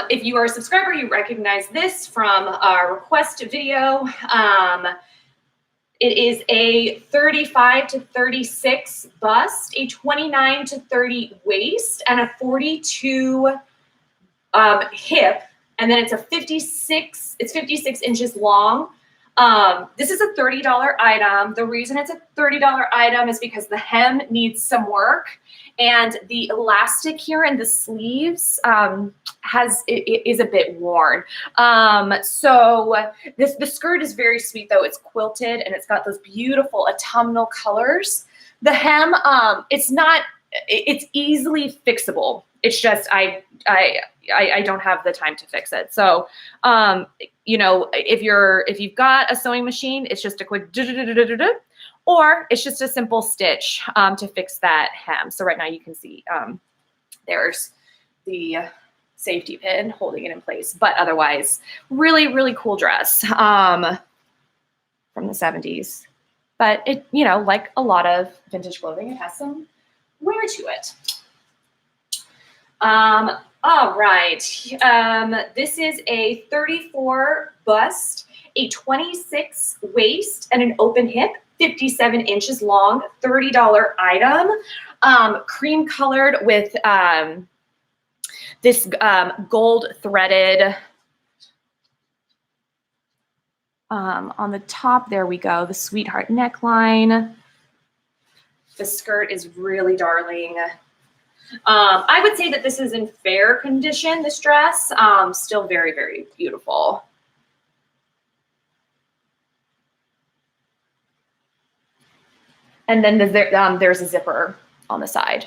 If you are a subscriber, you recognize this from our request video. It is a 35 to 36 bust, a 29 to 30 waist, and a 42 hip. And then it's 56 inches long. This is a $30 item. The reason it's a $30 item is because the hem needs some work, and the elastic here in the sleeves is a bit worn. So the skirt is very sweet though. It's quilted and it's got those beautiful autumnal colors. The hem, it's easily fixable. It's just I don't have the time to fix it. So, if you've got a sewing machine, it's just a quick or it's just a simple stitch to fix that hem. So right now you can see there's the safety pin holding it in place, but otherwise really, really cool dress from the 70s. But it, like a lot of vintage clothing, it has some wear to it. All right. This is a 34 bust, a 26 waist, and an open hip, 57 inches long, $30 item. Cream colored with this gold threaded on the top. There we go. The sweetheart neckline. The skirt is really darling. I would say that this is in fair condition, this dress. Still very, very beautiful. And then there's a zipper on the side.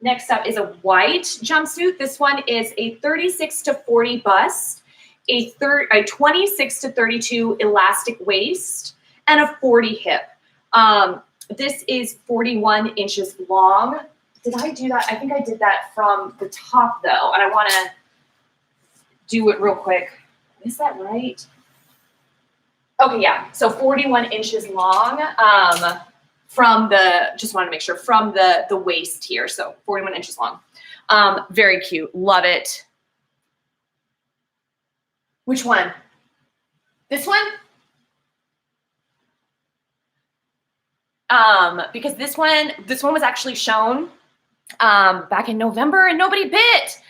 Next up is a white jumpsuit. This one is a 36 to 40 bust, a 26 to 32 elastic waist, and a 40 hip. This is 41 inches long. Did I do that? I think I did that from the top though, and I want to do it real quick. Is that right? Okay, yeah. So 41 inches long just want to make sure, from the waist here. So 41 inches long. Very cute. Love it. Which one? This one? Because this one was actually shown back in November and nobody bit.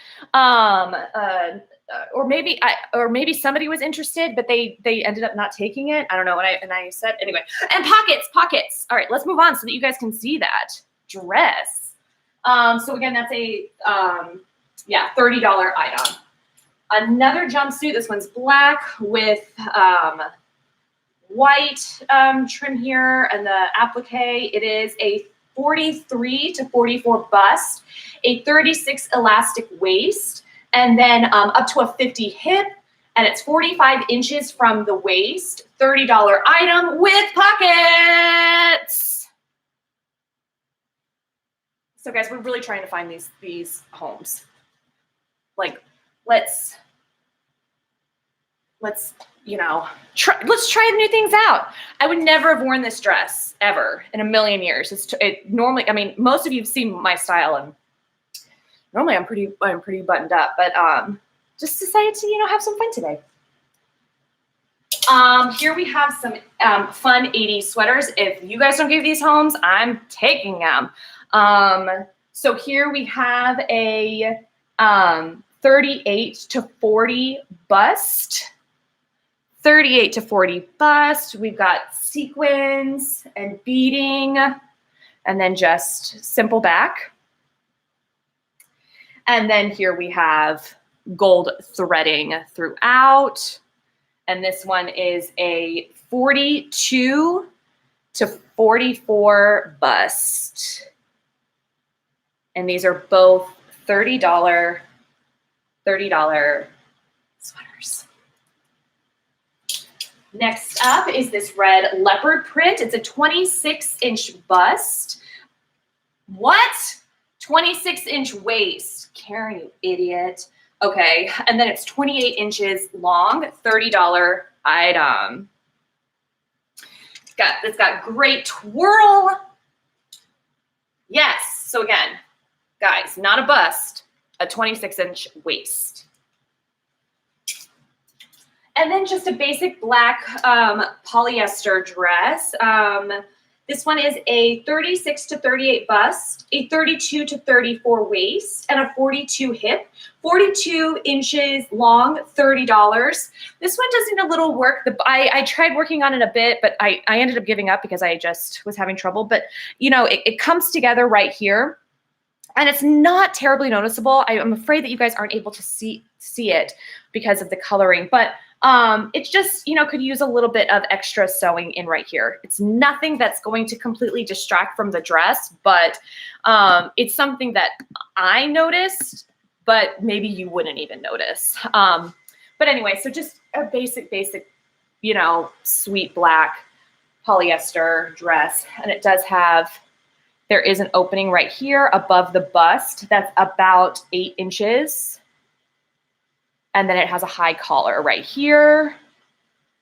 Or maybe somebody was interested, but they ended up not taking it. I don't know. And I said anyway. And pockets. All right, let's move on so that you guys can see that dress. So again, that's a $30 item. Another jumpsuit. This one's black with white trim here and the applique. It is a 43 to 44 bust, a 36 elastic waist, and then up to a 50 hip, and it's 45 inches from the waist, $30 item with pockets. So guys, we're really trying to find these homes. Like, let's let's try new things out. I would never have worn this dress ever in a million years. Normally, I mean, most of you have seen my style, and normally I'm pretty buttoned up, but just decided to have some fun today. Here we have some fun 80s sweaters. If you guys don't give these homes, I'm taking them. So here we have a 38 to 40 bust. 38 to 40 bust. We've got sequins and beading, and then just simple back. And then here we have gold threading throughout. And this one is a 42 to 44 bust. And these are both $30 sweaters. Next up is this red leopard print. It's a 26-inch bust. What? 26-inch waist. Karen, you idiot. Okay, and then it's 28 inches long, $30 item. It's got great twirl. Yes, so again, guys, not a bust, a 26-inch waist. And then just a basic black polyester dress. This one is a 36 to 38 bust, a 32 to 34 waist, and a 42 hip, 42 inches long, $30. This one does need a little work. I tried working on it a bit, but I ended up giving up because I just was having trouble. But, you know, it comes together right here, and it's not terribly noticeable. I'm afraid that you guys aren't able to see it because of the coloring, but it's just, you know, could use a little bit of extra sewing in right here. It's nothing that's going to completely distract from the dress, but it's something that I noticed, but maybe you wouldn't even notice. But anyway, so just a basic, you know, sweet black polyester dress. And it does have, there is an opening right here above the bust that's about 8 inches. And then it has a high collar right here,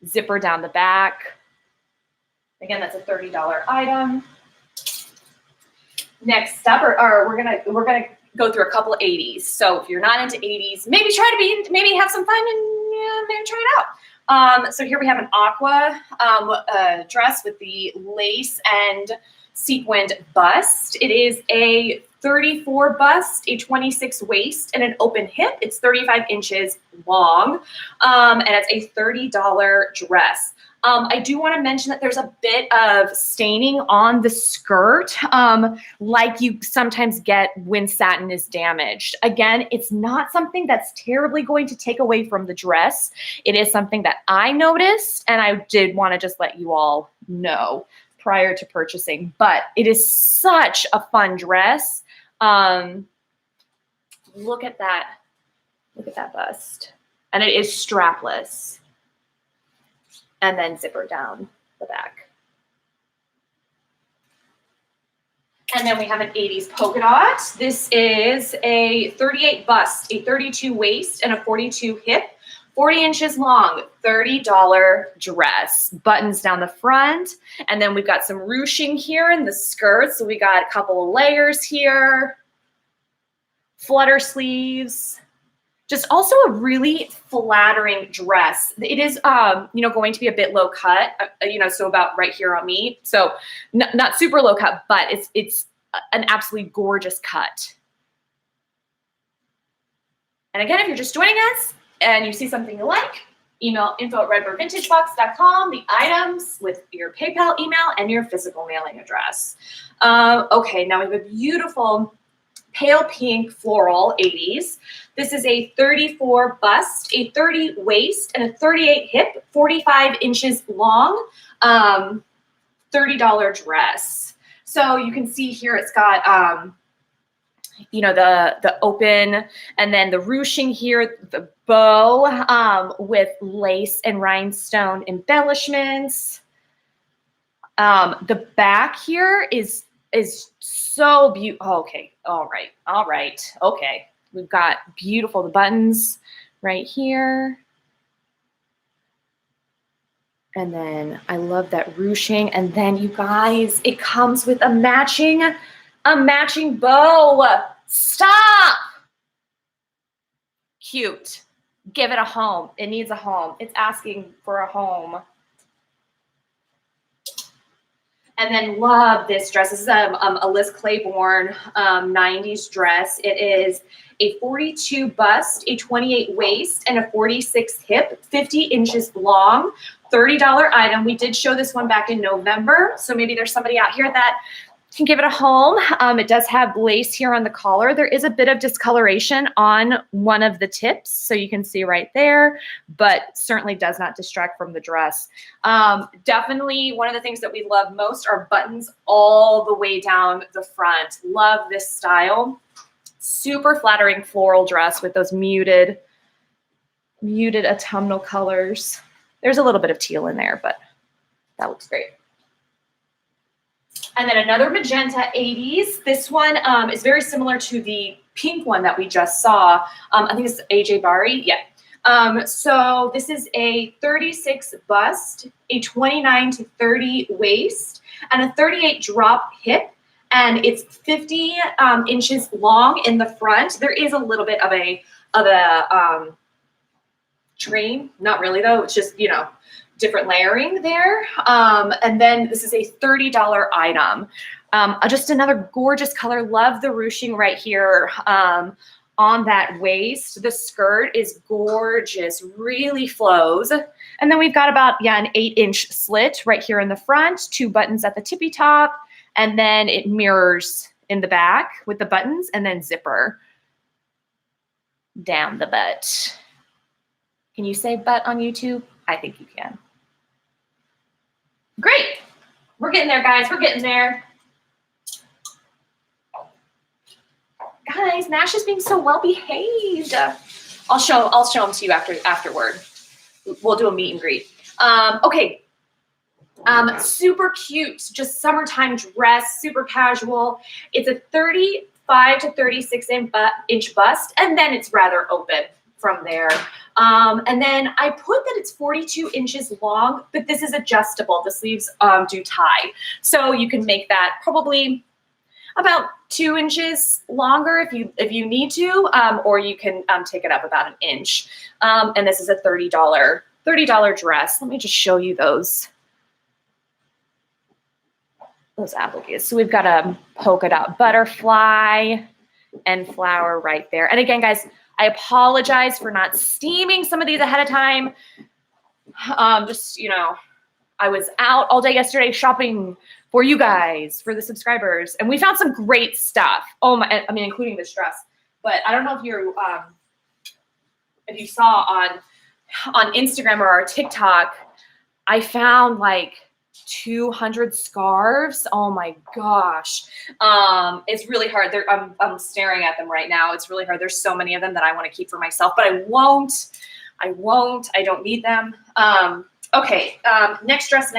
zipper down the back. Again, that's a $30 item. Next up, we're gonna go through a couple of 80s. So if you're not into 80s, maybe maybe have some fun and maybe try it out. So here we have an aqua dress with the lace and sequined bust. It is a 34 bust, a 26 waist, and an open hip. It's 35 inches long, and it's a $30 dress. I do want to mention that there's a bit of staining on the skirt, like you sometimes get when satin is damaged. Again, it's not something that's terribly going to take away from the dress. It is something that I noticed, and I did want to just let you all know prior to purchasing, but it is such a fun dress. Look at that bust. And it is strapless. And then zipper down the back. And then we have an 80s polka dot. This is a 38 bust, a 32 waist, and a 42 hip, 40 inches long, $30 dress. Buttons down the front. And then we've got some ruching here in the skirt. So we got a couple of layers here. Flutter sleeves. Just also a really flattering dress. It is, you know, going to be a bit low cut, you know, so about right here on me. So not super low cut, but it's an absolutely gorgeous cut. And again, if you're just joining us and you see something you like, email info@redbirdvintagebox.com, the items with your PayPal email and your physical mailing address. Okay, now we have a beautiful pale pink floral 80s. This is a 34 bust, a 30 waist, and a 38 hip, 45 inches long, $30 dress. So you can see here it's got, you know, the open and then the ruching here, the bow with lace and rhinestone embellishments. The back here is so beautiful. Oh, okay. All right. Okay. We've got beautiful, the buttons right here. And then I love that ruching. And then you guys, it comes with a matching bow. Stop. Cute. Give it a home. It needs a home. It's asking for a home. And then love this dress. This is a Liz Claiborne 90s dress. It is a 42 bust, a 28 waist, and a 46 hip, 50 inches long, $30 item. We did show this one back in November, so maybe there's somebody out here that can give it a home. It does have lace here on the collar. There is a bit of discoloration on one of the tips, so you can see right there, but certainly does not distract from the dress. Definitely one of the things that we love most are buttons all the way down the front. Love this style. Super flattering floral dress with those muted autumnal colors. There's a little bit of teal in there, but that looks great. And then another magenta 80s. This one is very similar to the pink one that we just saw. I think it's AJ Bari. Yeah. So this is a 36 bust, a 29 to 30 waist, and a 38 drop hip. And it's 50 inches long in the front. There is a little bit of a train. Not really though. It's just, you know, different layering there. And then this is a $30 item. Just another gorgeous color. Love the ruching right here on that waist. The skirt is gorgeous, really flows. And then we've got about, yeah, an 8-inch slit right here in the front, 2 buttons at the tippy top, and then it mirrors in the back with the buttons and then zipper down the butt. Can you say butt on YouTube? I think you can. Great. We're getting there, guys. We're getting there. Guys, Nash is being so well behaved. I'll show them to you afterward. We'll do a meet and greet. Okay. Super cute, just summertime dress, super casual. It's a 35 to 36 inch bust, and then it's rather open from there. And then I put that it's 42 inches long, but this is adjustable. The sleeves do tie. So you can make that probably about 2 inches longer if you need to, or you can take it up about 1 inch. And this is a $30 dress. Let me just show you those appliques. So we've got a polka dot butterfly and flower right there. And again, guys, I apologize for not steaming some of these ahead of time. Just, you know, I was out all day yesterday shopping for you guys, for the subscribers, and we found some great stuff. Oh my, I mean, including this dress. But I don't know if you saw on Instagram or our TikTok, I found like 200 scarves. Oh my gosh. It's really hard. I'm staring at them right now. It's really hard. There's so many of them that I want to keep for myself, but I won't. I don't need them. Okay. Next dress.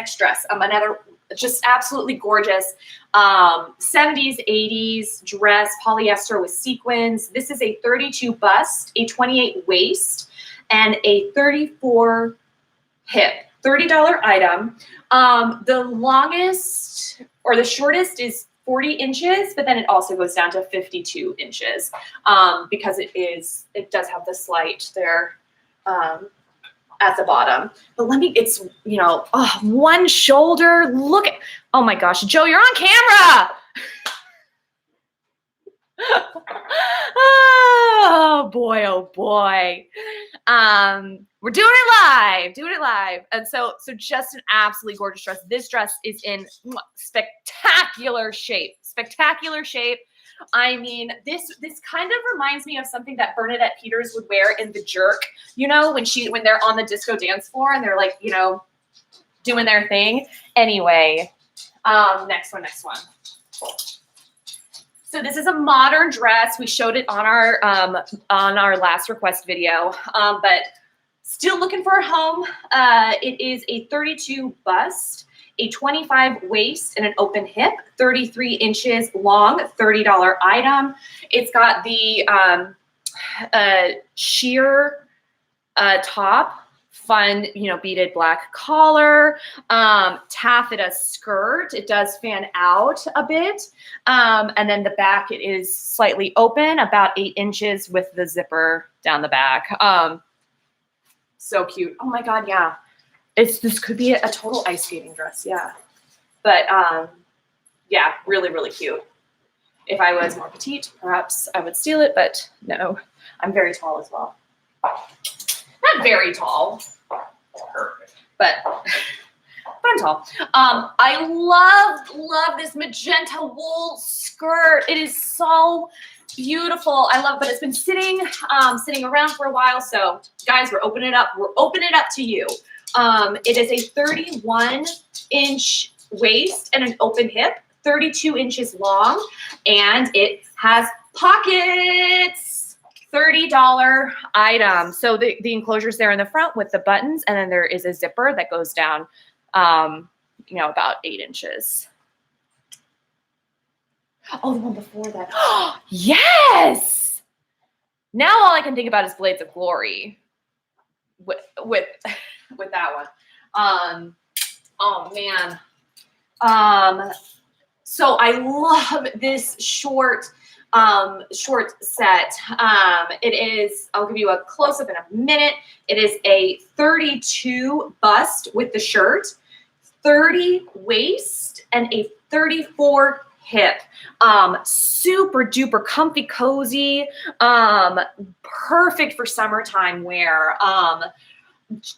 Another just absolutely gorgeous 70s, 80s dress, polyester with sequins. This is a 32 bust, a 28 waist, and a 34 hip. $30 item. The longest or the shortest is 40 inches, but then it also goes down to 52 inches because it does have the slight there at the bottom. But it's, you know, one shoulder. Look at, oh my gosh, Joe, you're on camera. Oh boy, oh boy. We're doing it live. And so just an absolutely gorgeous dress. This dress is in spectacular shape. I mean, this kind of reminds me of something that Bernadette Peters would wear in The Jerk, you know, when they're on the disco dance floor and they're like, you know, doing their thing. Anyway, next one. So this is a modern dress. We showed it on our last request video, but still looking for a home. It is a 32 bust, a 25 waist, and an open hip, 33 inches long, $30 item. It's got the sheer top, fun, you know, beaded black collar, taffeta skirt. It does fan out a bit. And then the back, it is slightly open, about 8 inches with the zipper down the back. So cute. Oh my God. Yeah. This could be a total ice skating dress. Yeah. But, yeah, really, really cute. If I was more petite, perhaps I would steal it, but no, I'm very tall as well. Not very tall, but I'm tall. I love this magenta wool skirt. It is so beautiful. I love it, but it's been sitting around for a while. So guys, we're opening it up. We're opening it up to you. It is a 31-inch waist and an open hip, 32 inches long, and it has pockets. $30 item. So the enclosure's there in the front with the buttons, and then there is a zipper that goes down, about 8 inches. Oh, the one before that. Yes. Now all I can think about is Blades of Glory with that one. Oh man. So I love this short set. It is, I'll give you a close up in a minute. It is a 32 bust with the shirt, 30 waist, and a 34 hip. Super duper comfy, cozy, perfect for summertime wear.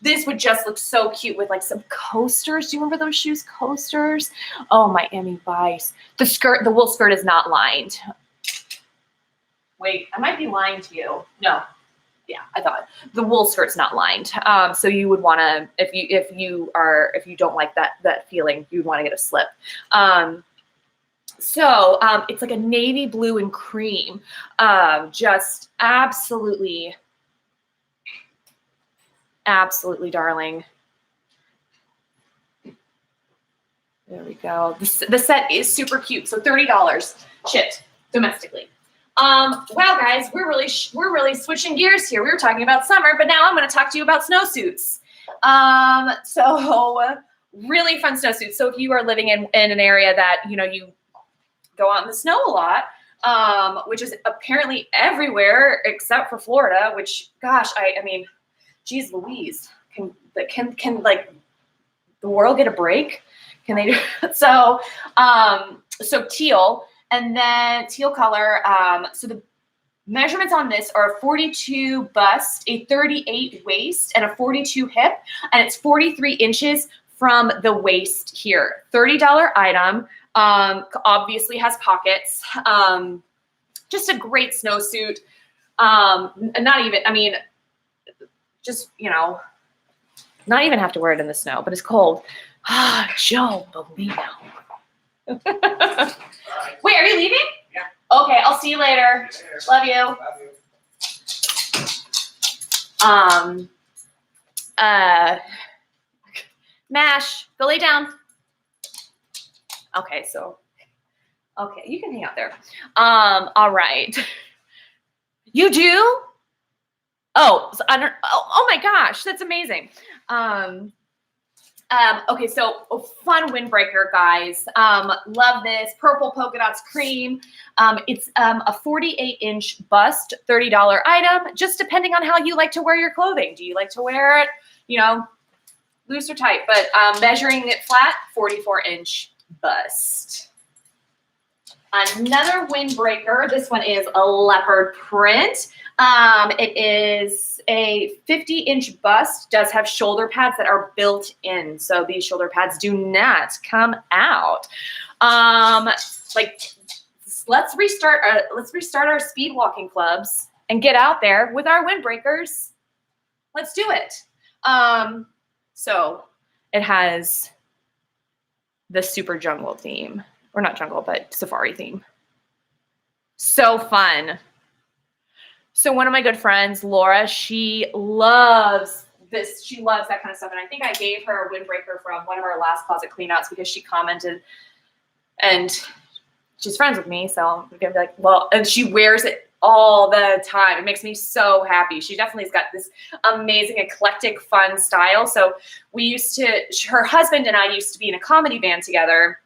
This would just look so cute with like some coasters. Do you remember those shoes, coasters? Oh, Miami Vice. The wool skirt is not lined. Wait, I might be lying to you. No. Yeah, I thought the wool skirt's not lined. So you would want to, if you don't like that feeling, you'd want to get a slip. So it's like a navy blue and cream. Just absolutely darling. There we go. The set is super cute. So $30 shipped domestically. Wow, guys, we're really switching gears here. We were talking about summer, but now I'm going to talk to you about snowsuits. So really fun snowsuits. So if you are living in an area that, you go out in the snow a lot, which is apparently everywhere except for Florida, which, gosh, I mean, geez Louise, can like the world get a break? Can they do so? So teal. And then teal color, so the measurements on this are a 42 bust, a 38 waist, and a 42 hip, and it's 43 inches from the waist here. $30 item, obviously has pockets, just a great snowsuit. Not even have to wear it in the snow, but it's cold. Joe Bolino. Wait, are you leaving? Yeah. Okay, I'll see you later. Love you. Mash, go lay down. Okay, you can hang out there. All right. You do? Oh, so oh my gosh, that's amazing. Okay, so a fun windbreaker, guys. Love this. Purple polka dots cream. It's a 48-inch bust, $30 item, just depending on how you like to wear your clothing. Do you like to wear it, loose or tight? But measuring it flat, 44-inch bust. Another windbreaker. This one is a leopard print. It is a 50-inch bust, does have shoulder pads that are built in. So these shoulder pads do not come out. Let's restart our speed walking clubs and get out there with our windbreakers. Let's do it. So it has the super jungle theme, or not jungle, but safari theme. So fun. So one of my good friends, Laura, she loves this. She loves that kind of stuff. And I think I gave her a windbreaker from one of our last closet cleanouts because she commented, and she's friends with me. So I'm going to be like, well, and she wears it all the time. It makes me so happy. She definitely has got this amazing, eclectic, fun style. So her husband and I used to be in a comedy band together.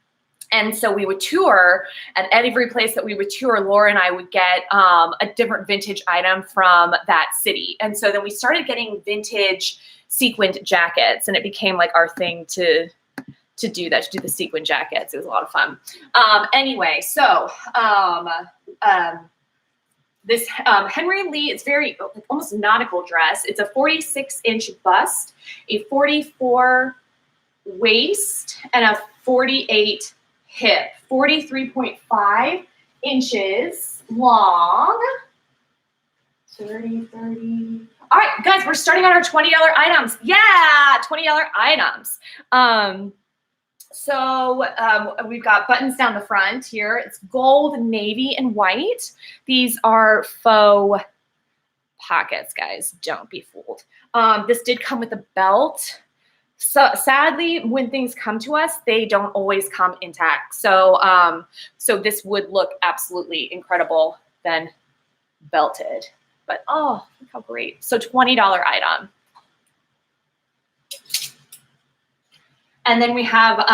And so we would tour, and at every place that we would tour, Laura and I would get a different vintage item from that city. And so then we started getting vintage sequined jackets, and it became like our thing to do that, to do the sequin jackets. It was a lot of fun. Anyway, so this Henry Lee, it's very almost nautical dress. It's a 46-inch bust, a 44 waist and a 48 hip, 43.5 inches long. 30. All right, guys, we're starting on our $20 items. Yeah, $20 items. We've got buttons down the front here. It's gold, navy, and white. These are faux pockets, guys. Don't be fooled. This did come with a belt. So sadly, when things come to us, they don't always come intact. So this would look absolutely incredible then belted. But oh, look how great. So $20 item. And then we have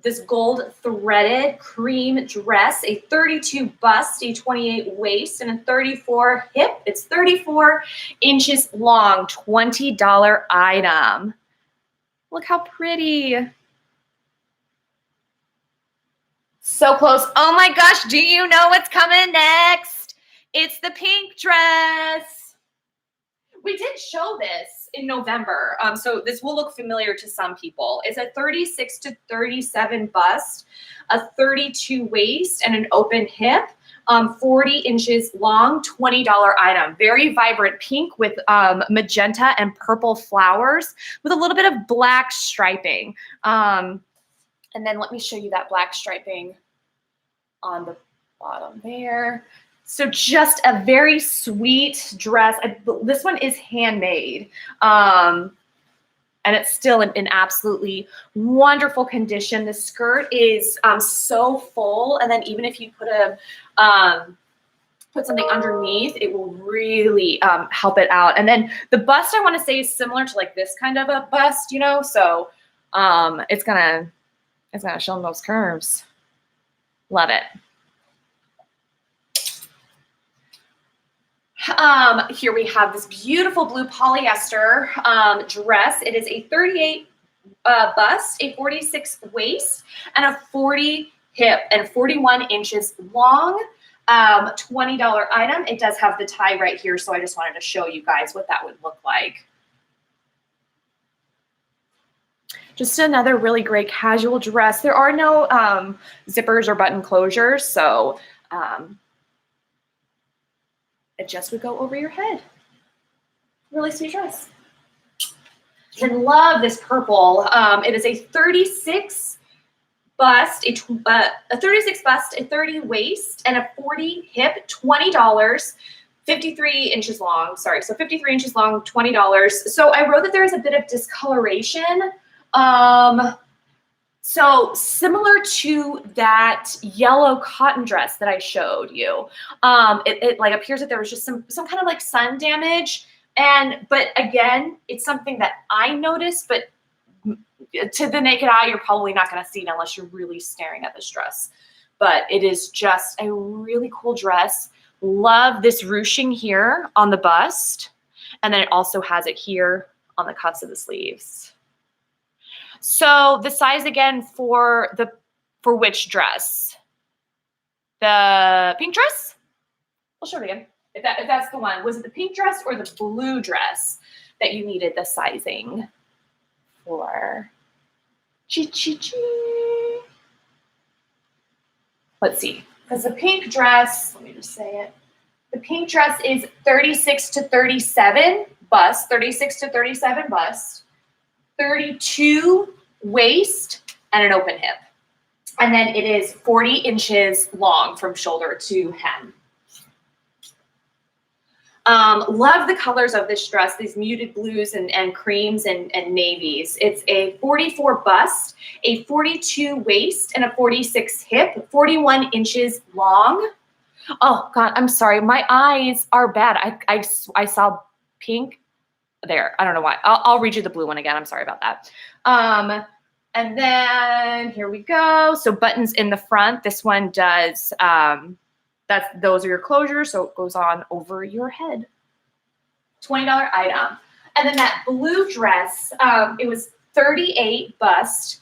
this gold threaded cream dress, a 32 bust, a 28 waist, and a 34 hip. It's 34 inches long, $20 item. Look how pretty. So close. Oh my gosh, do you know what's coming next? It's the pink dress. We did show this in November, so this will look familiar to some people. It's a 36 to 37 bust, a 32 waist, and an open hip, 40 inches long, $20 item. Very vibrant pink with magenta and purple flowers with a little bit of black striping. And then let me show you that black striping on the bottom there. So just a very sweet dress. This one is handmade. And it's still in absolutely wonderful condition. The skirt is so full. And then even if you put something underneath, it will really help it out. And then the bust, I want to say, is similar to like this kind of a bust, you know? So it's gonna show them those curves. Love it. Here we have this beautiful blue polyester dress. It is a 38 bust, a 46 waist, and a 40 hip, and 41 inches long. $20 item. It does have the tie right here, so I just wanted to show you guys what that would look like. Just another really great casual dress. There are no zippers or button closures, so it just would go over your head. Really sweet dress. And love this purple. It is a 36 bust, a 36 bust, a 30 waist, and a 40 hip, $20. 53 inches long, sorry. So 53 inches long, $20. So I wrote that there is a bit of discoloration. So similar to that yellow cotton dress that I showed you, it like appears that there was just some kind of like sun damage. But again, it's something that I noticed, but to the naked eye, you're probably not going to see it unless you're really staring at this dress. But it is just a really cool dress. Love this ruching here on the bust. And then it also has it here on the cuffs of the sleeves. So the size again for which dress? The pink dress? I'll show it again. If that's the one. Was it the pink dress or the blue dress that you needed the sizing for? Let's see. Because the pink dress, let me just say it. The pink dress is 36 to 37 bust, 36 to 37 bust. 32 waist and an open hip. And then it is 40 inches long from shoulder to hem. Love the colors of this dress, these muted blues and creams and navies. It's a 44 bust, a 42 waist, and a 46 hip, 41 inches long. Oh God, I'm sorry. My eyes are bad. I saw pink there. I don't know why. I'll read you the blue one again. I'm sorry about that. And then here we go. So buttons in the front. This one does, those are your closures. So it goes on over your head. $20 item. And then that blue dress, it was 38 bust,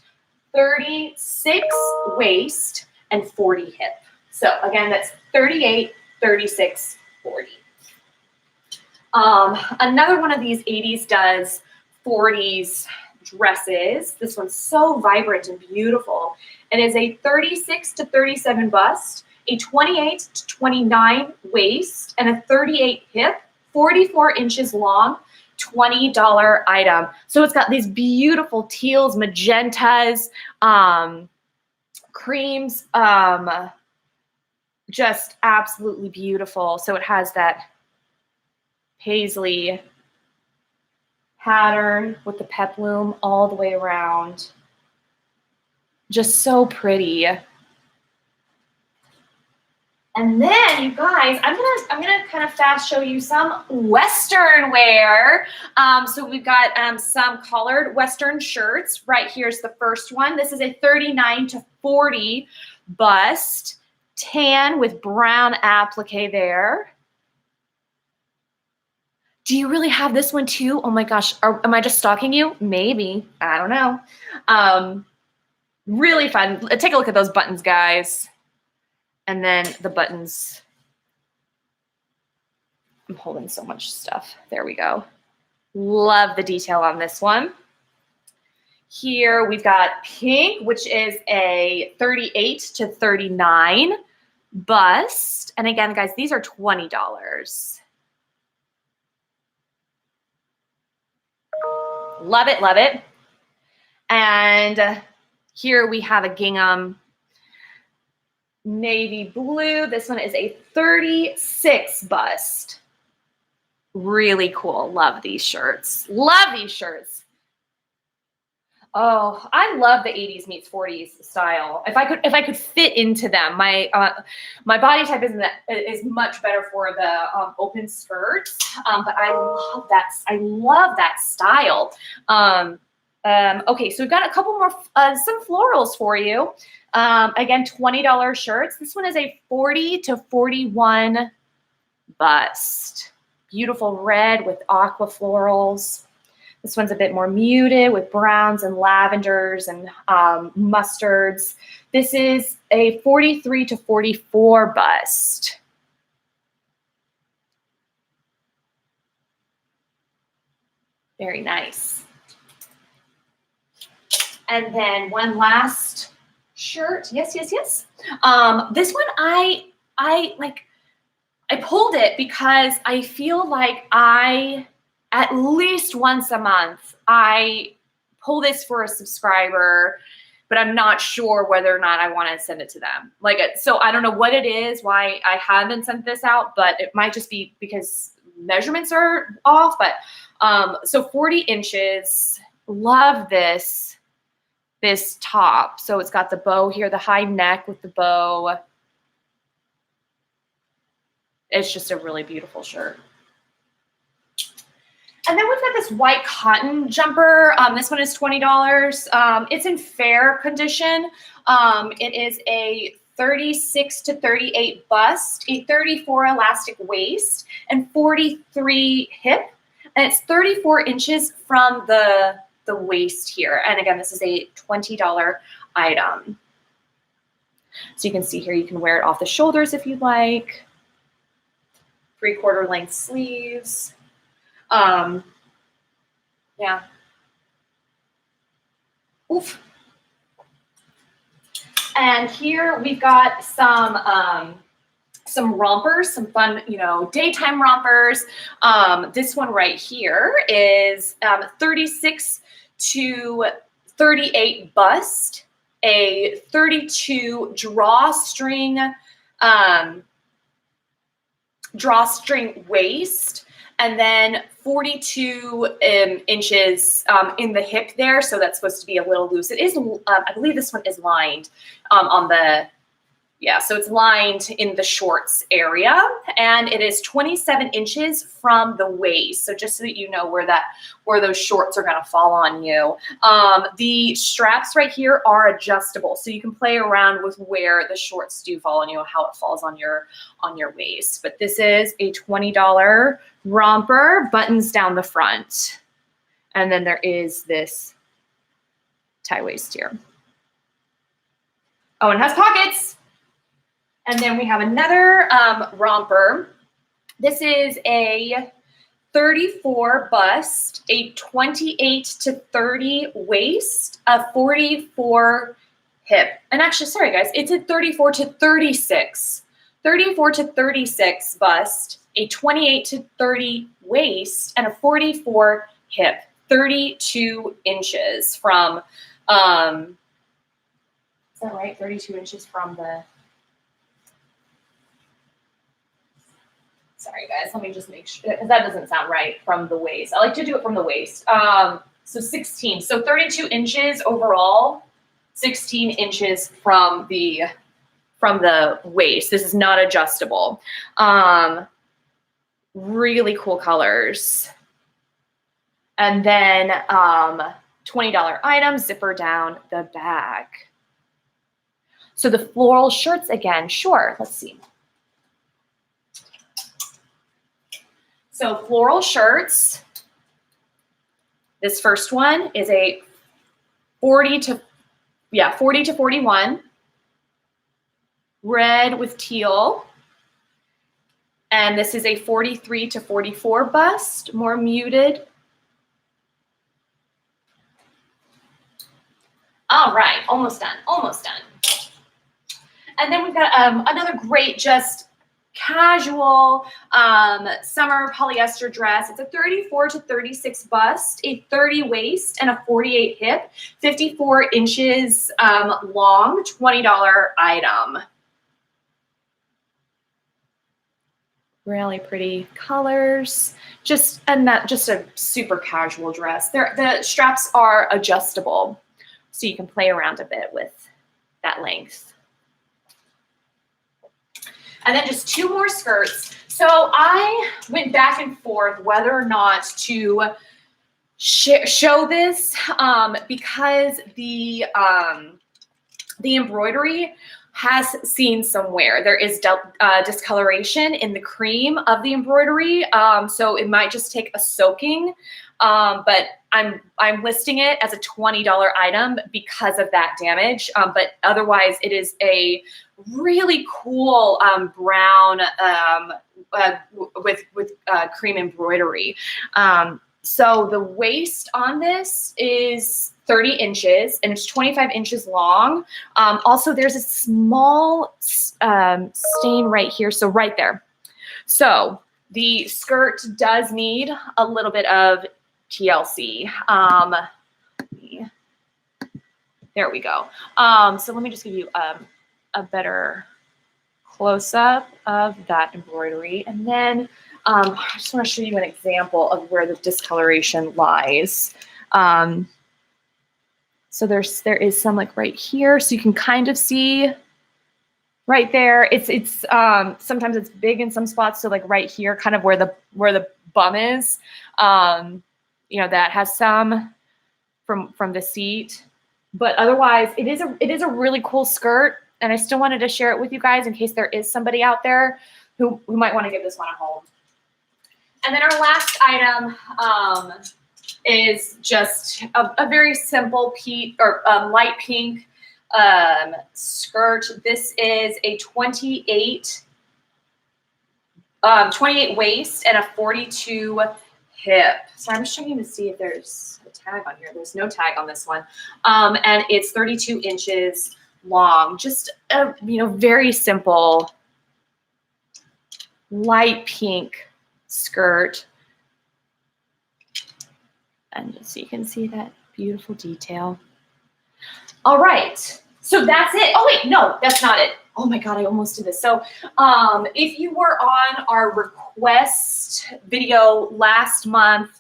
36 waist, and 40 hip. So again, that's 38, 36, 40. Another one of these 80s does 40s dresses. This one's so vibrant and beautiful. It is a 36 to 37 bust, a 28 to 29 waist, and a 38 hip, 44 inches long, $20 item. So it's got these beautiful teals, magentas, creams, just absolutely beautiful. So it has that paisley pattern with the peplum all the way around. Just so pretty. And then, you guys, I'm gonna kind of fast show you some Western wear. So we've got some collared Western shirts. Right here's the first one. This is a 39 to 40 bust, tan with brown applique there. Do you really have this one too? Oh my gosh, am I just stalking you? Maybe, I don't know. Really fun. Take a look at those buttons, guys. And then the buttons. I'm holding so much stuff. There we go. Love the detail on this one. Here we've got pink, which is a 38 to 39 bust. And again, guys, these are $20. Love it, love it. And here we have a gingham navy blue. This one is a 36 bust. Really cool. Love these shirts. Love these shirts. Oh, I love the 80s meets 40s style. If I could fit into them, my body type is much better for the open skirts. But I love that. I love that style. Okay, so we've got a couple more, some florals for you. Again, $20 shirts. This one is a 40 to 41 bust. Beautiful red with aqua florals. This one's a bit more muted with browns and lavenders and mustards. This is a 43 to 44 bust. Very nice. And then one last shirt. Yes, yes, yes. This one I pulled it because I feel like at least once a month, I pull this for a subscriber, but I'm not sure whether or not I want to send it to them. So I don't know what it is, why I haven't sent this out, but it might just be because measurements are off. But so 40 inches. Love this top. So it's got the bow here, the high neck with the bow. It's just a really beautiful shirt. And then we've got this white cotton jumper. This one is $20. It's in fair condition. It is a 36 to 38 bust, a 34 elastic waist, and 43 hip. And it's 34 inches from the waist here. And again, this is a $20 item. So you can see here, you can wear it off the shoulders if you'd like. 3/4 length sleeves. Yeah. Oof. And here we've got some rompers, some fun, daytime rompers. This one right here is 36 to 38 bust, a 32 drawstring waist, and then 42 inches in the hip there. So that's supposed to be a little loose. It is, I believe this one is lined so it's lined in the shorts area, and it is 27 inches from the waist. So just so that you know where those shorts are going to fall on you. The straps right here are adjustable, so you can play around with where the shorts do fall on you, how it falls on your waist. But this is a $20 romper, buttons down the front, and then there is this tie waist here. Oh, and it has pockets. And then we have another romper. This is a 34 bust, a 28 to 30 waist, a 44 hip. And actually, sorry guys, it's a 34 to 36. 34 to 36 bust, a 28 to 30 waist, and a 44 hip. 32 inches from, is that right? 32 inches from the, sorry guys, let me just make sure, because that doesn't sound right, from the waist. I like to do it from the waist. So 16, so 32 inches overall, 16 inches from the waist. This is not adjustable. Really cool colors. And then $20 item, zipper down the back. So the floral shirts again, sure, let's see. So floral shirts, this first one is a 40 to 41, red with teal. And this is a 43 to 44 bust, more muted. All right, almost done, almost done. And then we've got another great, just casual summer polyester dress. It's a 34 to 36 bust, a 30 waist, and a 48 hip, 54 inches long, $20 item. Really pretty colors. Just a super casual dress. The straps are adjustable, so you can play around a bit with that length. And then just two more skirts. So I went back and forth whether or not to show this because the embroidery has seen some wear. There is discoloration in the cream of the embroidery, so it might just take a soaking. But I'm listing it as a $20 item because of that damage. But otherwise, it is a really cool brown with cream embroidery. So the waist on this is 30 inches and it's 25 inches long. Also, there's a small stain right here. So right there. So the skirt does need a little bit of TLC. There we go. So let me just give you a better close-up of that embroidery. And then I just want to show you an example of where the discoloration lies. So there is some like right here, so you can kind of see right there. It's sometimes it's big in some spots, so like right here, kind of where the bum is. You know, that has some from the seat, but otherwise it is a really cool skirt, and I still wanted to share it with you guys in case there is somebody out there who might want to give this one a home. And then our last item is just a very simple light pink skirt. This is a 28 waist and a 42 hip. So I'm just checking to see if there's a tag on here. There's no tag on this one. And it's 32 inches long. Just a very simple light pink skirt. And just so you can see that beautiful detail. All right, so that's it. Oh wait, no, that's not it. Oh my God, I almost did this. So if you were on our request video last month,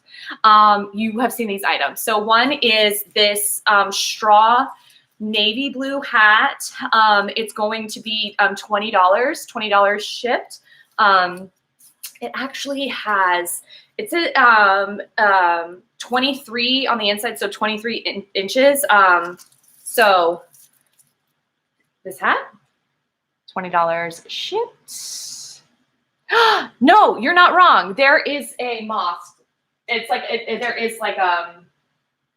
you have seen these items. So one is this straw navy blue hat. It's going to be $20 shipped. It actually has, it's a 23 on the inside, so 23 inches. So this hat, $20 shipped. No, you're not wrong. There is a moth. It's like, there is like a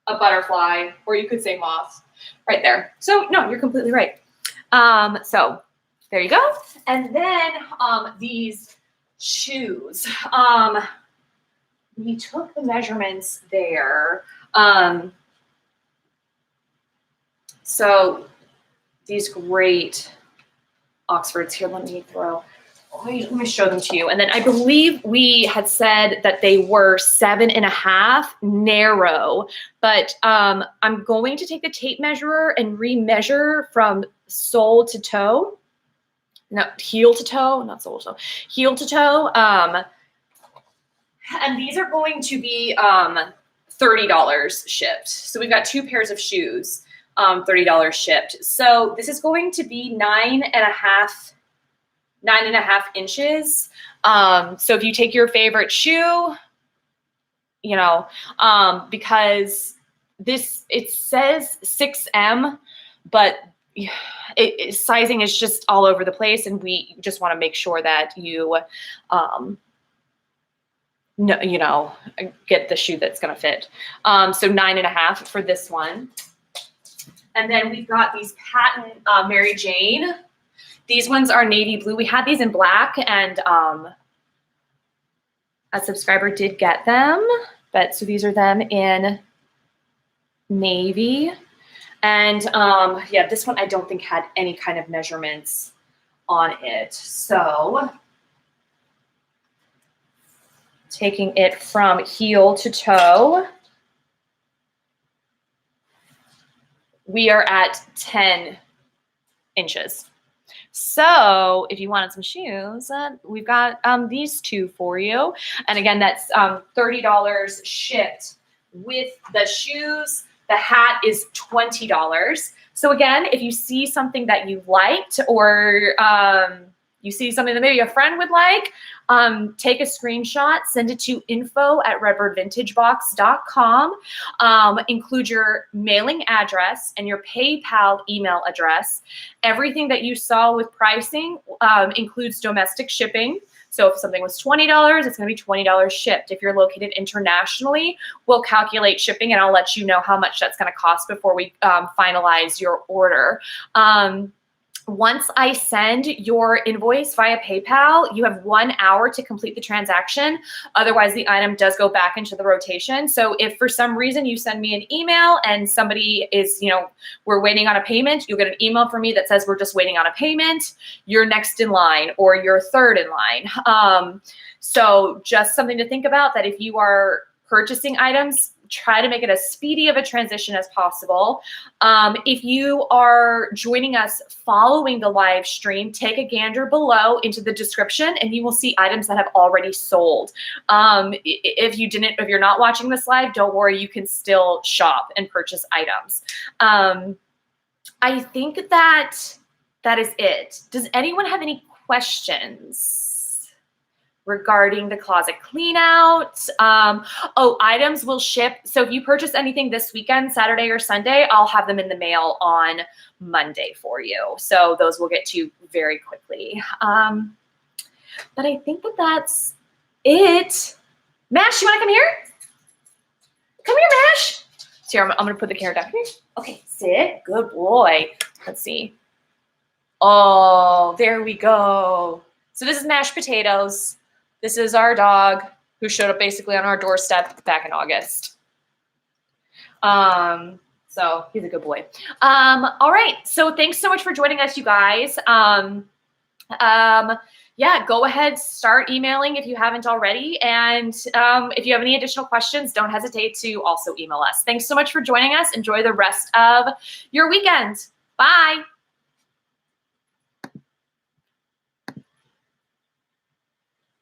butterfly, or you could say moth right there. So no, you're completely right. So there you go. And then these shoes. we took the measurements there. So these great Oxfords here, let me show them to you. And then I believe we had said that they were 7.5 narrow, but I'm going to take the tape measure and remeasure from sole to toe. No, heel to toe, not sole to toe, heel to toe. And these are going to be $30 shipped. So we've got 2 pairs of shoes, $30 shipped. So this is going to be 9.5 inches. So if you take your favorite shoe, you know, because it says 6M, but sizing is just all over the place, and we just want to make sure that you, get the shoe that's going to fit. So 9.5 for this one. And then we've got these patent Mary Jane. These ones are navy blue. We had these in black, and a subscriber did get them. But so these are them in navy. And yeah, this one I don't think had any kind of measurements on it. So taking it from heel to toe, we are at 10 inches. So if you wanted some shoes, we've got these 2 for you. And again, that's $30 shipped with the shoes. The hat is $20. So again, if you see something that you liked, or you see something that maybe a friend would like, take a screenshot, send it to info@redbirdvintagebox.com. Include your mailing address and your PayPal email address. Everything that you saw with pricing includes domestic shipping. So if something was $20, it's going to be $20 shipped. If you're located internationally, we'll calculate shipping, and I'll let you know how much that's going to cost before we finalize your order. Once I send your invoice via PayPal, you have 1 hour to complete the transaction. Otherwise, the item does go back into the rotation. So if for some reason you send me an email and somebody is, we're waiting on a payment, you'll get an email from me that says we're just waiting on a payment. You're next in line, or you're third in line. So just something to think about, that if you are purchasing items, try to make it as speedy of a transition as possible. If you are joining us following the live stream, take a gander below into the description, and you will see items that have already sold. If you're not watching this live, don't worry, you can still shop and purchase items. I think that is it. Does anyone have any questions regarding the closet clean out? Items will ship. So if you purchase anything this weekend, Saturday or Sunday, I'll have them in the mail on Monday for you. So those will get to you very quickly. But I think that's it. Mash, you want to come here? Come here, Mash. So here, I'm going to put the carrot down. Here. Okay, sit. Good boy. Let's see. Oh, there we go. So this is mashed potatoes. This is our dog who showed up basically on our doorstep back in August. So he's a good boy. All right. So thanks so much for joining us, you guys. Yeah, go ahead, start emailing if you haven't already. And if you have any additional questions, don't hesitate to also email us. Thanks so much for joining us. Enjoy the rest of your weekend. Bye.